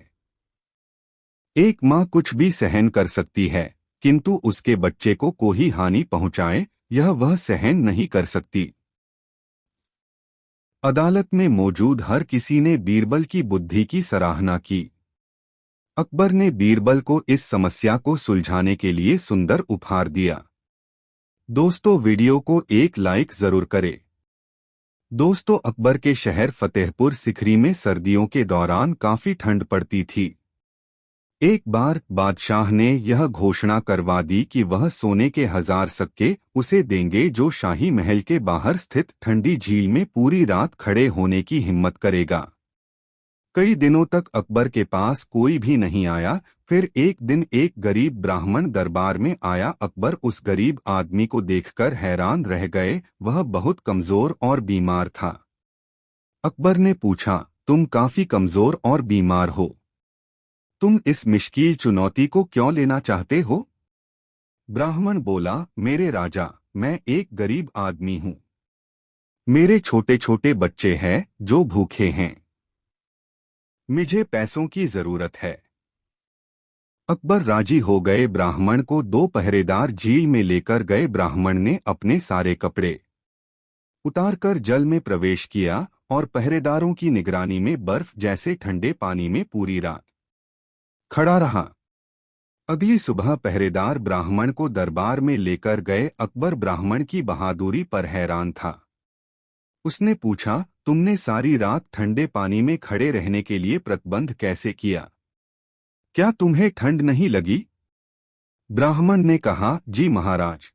एक मां कुछ भी सहन कर सकती है, किंतु उसके बच्चे को कोई हानि पहुंचाए यह वह सहन नहीं कर सकती। अदालत में मौजूद हर किसी ने बीरबल की बुद्धि की सराहना की। अकबर ने बीरबल को इस समस्या को सुलझाने के लिए सुंदर उपहार दिया। दोस्तों, वीडियो को एक लाइक जरूर करें। दोस्तों, अकबर के शहर फतेहपुर सिकरी में सर्दियों के दौरान काफी ठंड पड़ती थी। एक बार बादशाह ने यह घोषणा करवा दी कि वह सोने के 1000 सिक्के उसे देंगे जो शाही महल के बाहर स्थित ठंडी झील में पूरी रात खड़े होने की हिम्मत करेगा। कई दिनों तक अकबर के पास कोई भी नहीं आया। फिर एक दिन एक गरीब ब्राह्मण दरबार में आया। अकबर उस गरीब आदमी को देखकर हैरान रह गए। वह बहुत कमजोर और बीमार था। अकबर ने पूछा, तुम काफी कमजोर और बीमार हो, तुम इस मुश्किल चुनौती को क्यों लेना चाहते हो? ब्राह्मण बोला, मेरे राजा, मैं एक गरीब आदमी हूँ। मेरे छोटे छोटे बच्चे हैं जो भूखे हैं। मुझे पैसों की जरूरत है। अकबर राजी हो गए। ब्राह्मण को 2 पहरेदार झील में लेकर गए। ब्राह्मण ने अपने सारे कपड़े उतारकर जल में प्रवेश किया और पहरेदारों की निगरानी में बर्फ जैसे ठंडे पानी में पूरी रात खड़ा रहा। अगली सुबह पहरेदार ब्राह्मण को दरबार में लेकर गए। अकबर ब्राह्मण की बहादुरी पर हैरान था। उसने पूछा, तुमने सारी रात ठंडे पानी में खड़े रहने के लिए प्रबंध कैसे किया? क्या तुम्हें ठंड नहीं लगी? ब्राह्मण ने कहा, जी महाराज,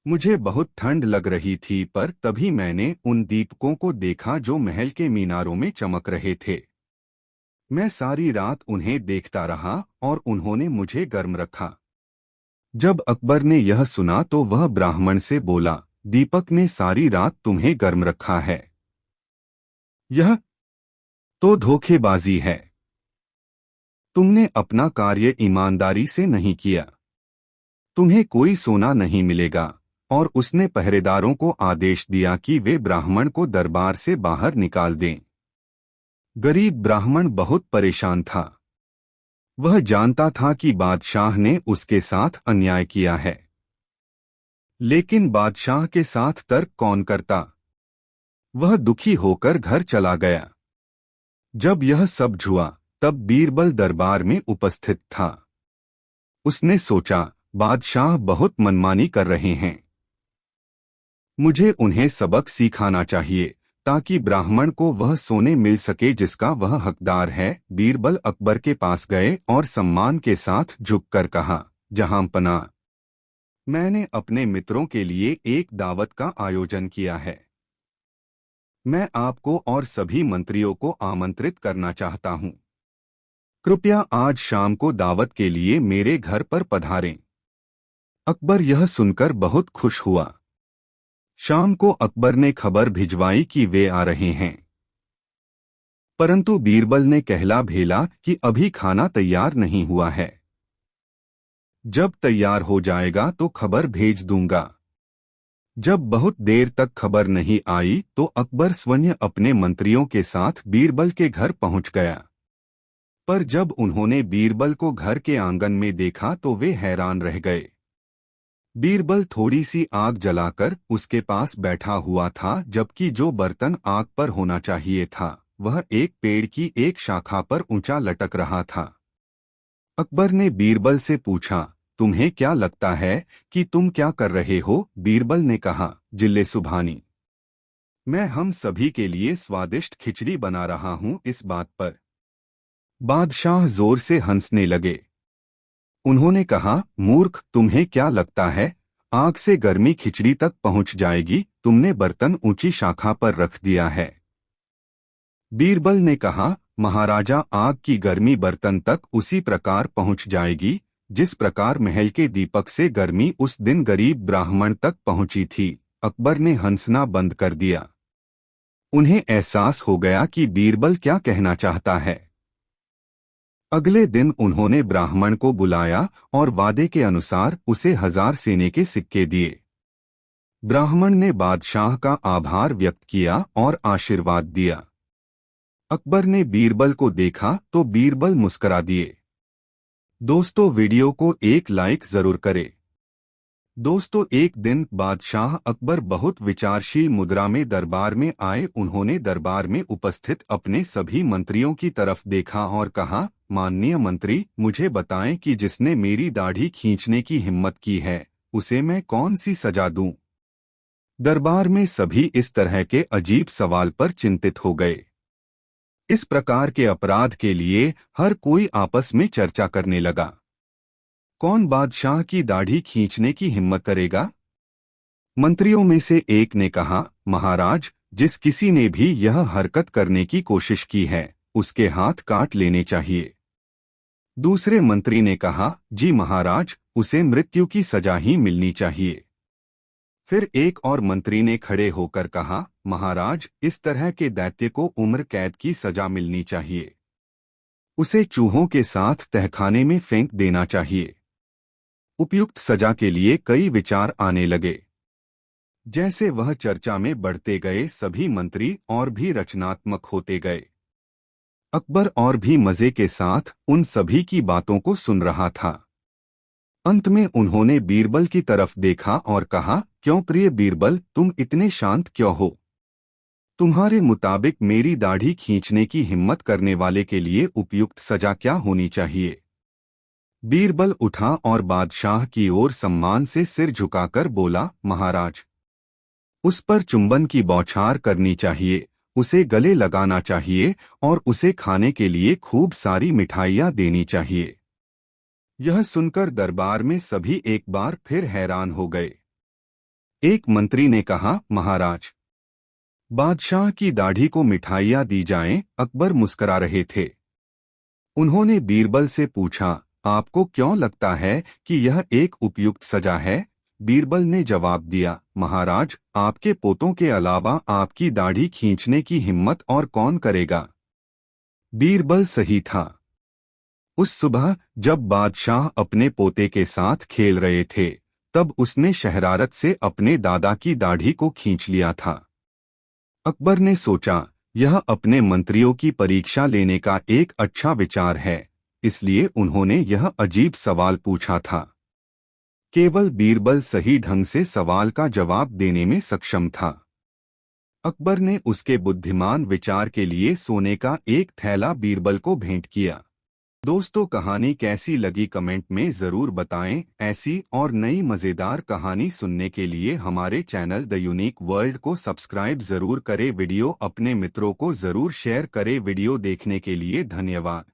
मुझे बहुत ठंड लग रही थी, पर तभी मैंने उन दीपकों को देखा जो महल के मीनारों में चमक रहे थे। मैं सारी रात उन्हें देखता रहा और उन्होंने मुझे गर्म रखा। जब अकबर ने यह सुना तो वह ब्राह्मण से बोला, दीपक ने सारी रात तुम्हें गर्म रखा है। यह तो धोखेबाजी है। तुमने अपना कार्य ईमानदारी से नहीं किया। तुम्हें कोई सोना नहीं मिलेगा। और उसने पहरेदारों को आदेश दिया कि वे ब्राह्मण को दरबार से बाहर निकाल दें। गरीब ब्राह्मण बहुत परेशान था। वह जानता था कि बादशाह ने उसके साथ अन्याय किया है, लेकिन बादशाह के साथ तर्क कौन करता? वह दुखी होकर घर चला गया। जब यह सब हुआ तब बीरबल दरबार में उपस्थित था। उसने सोचा, बादशाह बहुत मनमानी कर रहे हैं। मुझे उन्हें सबक सिखाना चाहिए ताकि ब्राह्मण को वह सोने मिल सके जिसका वह हकदार है। बीरबल अकबर के पास गए और सम्मान के साथ झुककर कहा, जहांपना, मैंने अपने मित्रों के लिए एक दावत का आयोजन किया है। मैं आपको और सभी मंत्रियों को आमंत्रित करना चाहता हूं। कृपया आज शाम को दावत के लिए मेरे घर पर पधारें। अकबर यह सुनकर बहुत खुश हुआ। शाम को अकबर ने खबर भिजवाई कि वे आ रहे हैं, परंतु बीरबल ने कहला भेला कि अभी खाना तैयार नहीं हुआ है। जब तैयार हो जाएगा तो खबर भेज दूंगा। जब बहुत देर तक खबर नहीं आई तो अकबर स्वयं अपने मंत्रियों के साथ बीरबल के घर पहुंच गया। पर जब उन्होंने बीरबल को घर के आंगन में देखा तो वे हैरान रह गए। बीरबल थोड़ी सी आग जलाकर उसके पास बैठा हुआ था, जबकि जो बर्तन आग पर होना चाहिए था वह एक पेड़ की एक शाखा पर ऊंचा लटक रहा था। अकबर ने बीरबल से पूछा, तुम्हें क्या लगता है कि तुम क्या कर रहे हो? बीरबल ने कहा, जिल्ले सुभानी, मैं हम सभी के लिए स्वादिष्ट खिचड़ी बना रहा हूं। इस बात पर बादशाह जोर से हंसने लगे। उन्होंने कहा, मूर्ख, तुम्हें क्या लगता है आग से गर्मी खिचड़ी तक पहुंच जाएगी? तुमने बर्तन ऊंची शाखा पर रख दिया है। बीरबल ने कहा, महाराजा, आग की गर्मी बर्तन तक उसी प्रकार पहुंच जाएगी जिस प्रकार महल के दीपक से गर्मी उस दिन गरीब ब्राह्मण तक पहुंची थी। अकबर ने हंसना बंद कर दिया। उन्हें एहसास हो गया कि बीरबल क्या कहना चाहता है। अगले दिन उन्होंने ब्राह्मण को बुलाया और वादे के अनुसार उसे 1000 सेने के सिक्के दिए। ब्राह्मण ने बादशाह का आभार व्यक्त किया और आशीर्वाद दिया। अकबर ने बीरबल को देखा तो बीरबल मुस्करा दिए। दोस्तों, वीडियो को एक लाइक जरूर करें। दोस्तों, एक दिन बादशाह अकबर बहुत विचारशील मुद्रा में दरबार में आए। उन्होंने दरबार में उपस्थित अपने सभी मंत्रियों की तरफ देखा और कहा, माननीय मंत्री, मुझे बताएं कि जिसने मेरी दाढ़ी खींचने की हिम्मत की है उसे मैं कौन सी सजा दूं? दरबार में सभी इस तरह के अजीब सवाल पर चिंतित हो गए। इस प्रकार के अपराध के लिए हर कोई आपस में चर्चा करने लगा। कौन बादशाह की दाढ़ी खींचने की हिम्मत करेगा? मंत्रियों में से एक ने कहा, महाराज, जिस किसी ने भी यह हरकत करने की कोशिश की है उसके हाथ काट लेने चाहिए। दूसरे मंत्री ने कहा, जी महाराज, उसे मृत्यु की सजा ही मिलनी चाहिए। फिर एक और मंत्री ने खड़े होकर कहा, महाराज, इस तरह के दैत्य को उम्र कैद की सजा मिलनी चाहिए। उसे चूहों के साथ तहखाने में फेंक देना चाहिए। उपयुक्त सजा के लिए कई विचार आने लगे। जैसे वह चर्चा में बढ़ते गए, सभी मंत्री और भी रचनात्मक होते गए। अकबर और भी मजे के साथ उन सभी की बातों को सुन रहा था। अंत में उन्होंने बीरबल की तरफ देखा और कहा, क्यों प्रिय बीरबल, तुम इतने शांत क्यों हो? तुम्हारे मुताबिक मेरी दाढ़ी खींचने की हिम्मत करने वाले के लिए उपयुक्त सजा क्या होनी चाहिए? बीरबल उठा और बादशाह की ओर सम्मान से सिर झुकाकर बोला, महाराज, उस पर चुंबन की बौछार करनी चाहिए, उसे गले लगाना चाहिए और उसे खाने के लिए खूब सारी मिठाइयाँ देनी चाहिए। यह सुनकर दरबार में सभी एक बार फिर हैरान हो गए। एक मंत्री ने कहा, महाराज, बादशाह की दाढ़ी को मिठाइयाँ दी जाएं। अकबर मुस्करा रहे थे। उन्होंने बीरबल से पूछा, आपको क्यों लगता है कि यह एक उपयुक्त सजा है? बीरबल ने जवाब दिया, महाराज, आपके पोतों के अलावा आपकी दाढ़ी खींचने की हिम्मत और कौन करेगा? बीरबल सही था। उस सुबह जब बादशाह अपने पोते के साथ खेल रहे थे, तब उसने शरारत से अपने दादा की दाढ़ी को खींच लिया था। अकबर ने सोचा, यह अपने मंत्रियों की परीक्षा लेने का एक अच्छा विचार है, इसलिए उन्होंने यह अजीब सवाल पूछा था। केवल बीरबल सही ढंग से सवाल का जवाब देने में सक्षम था। अकबर ने उसके बुद्धिमान विचार के लिए सोने का एक थैला बीरबल को भेंट किया। दोस्तों, कहानी कैसी लगी कमेंट में ज़रूर बताएं। ऐसी और नई मज़ेदार कहानी सुनने के लिए हमारे चैनल द यूनिक वर्ल्ड को सब्सक्राइब ज़रूर करें। वीडियो अपने मित्रों को ज़रूर शेयर करें। वीडियो देखने के लिए धन्यवाद।